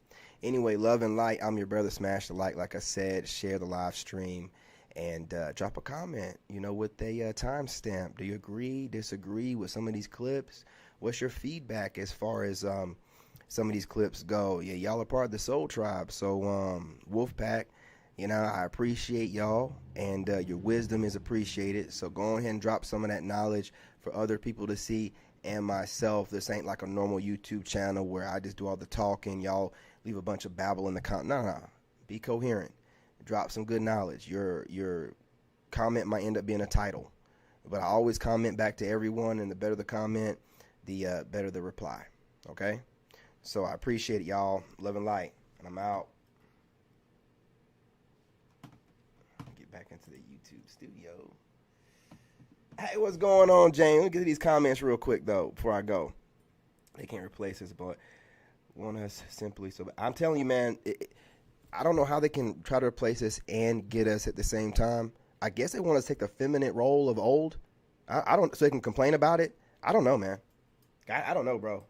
Speaker 1: Anyway, love and light. I'm your brother. Smash the like I said. Share the live stream. And drop a comment, with a timestamp. Do you agree, disagree with some of these clips? What's your feedback as far as some of these clips go? Yeah, y'all are part of the Soul Tribe. So, Wolfpack, I appreciate y'all, and your wisdom is appreciated. So go ahead and drop some of that knowledge for other people to see and myself. This ain't like a normal YouTube channel where I just do all the talking. Y'all leave a bunch of babble in the comment. No. Be coherent. Drop some good knowledge. Your comment might end up being a title, but I always comment back to everyone, and the better the comment, the better the reply. Okay? So I appreciate it, y'all. Love and light, and I'm out. Get back into the YouTube studio. Hey, what's going on, Jane? Let me get to these comments real quick, though, before I go. They can't replace this, but want us simply so. I'm telling you, man, I don't know how they can try to replace us and get us at the same time. I guess they want us to take the feminine role of old. I don't, so they can complain about it. I don't know, man. I don't know, bro.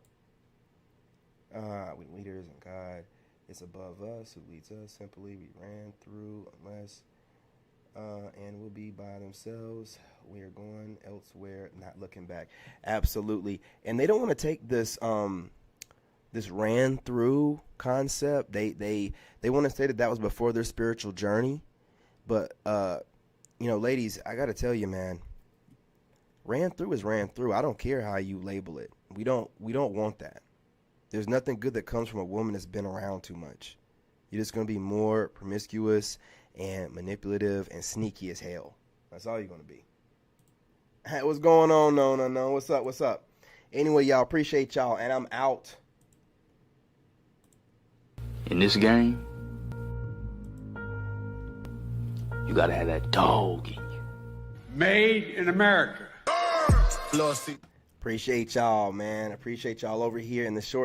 Speaker 1: We leaders and God is above us, who leads us. Simply we ran through unless and will be by themselves. We are going elsewhere, not looking back. Absolutely. And they don't want to take this this ran through concept. They want to say that was before their spiritual journey, but ladies, I got to tell you, man, ran through is ran through. I don't care how you label it. We don't want that. There's nothing good that comes from a woman that's been around too much. You're just going to be more promiscuous and manipulative and sneaky as hell. That's all you're going to be. Hey, what's going on? No. What's up? Anyway, y'all, appreciate y'all, and I'm out.
Speaker 18: In this game, you gotta have that dog in you.
Speaker 25: Made in America.
Speaker 1: Appreciate y'all, man. Appreciate y'all over here in the short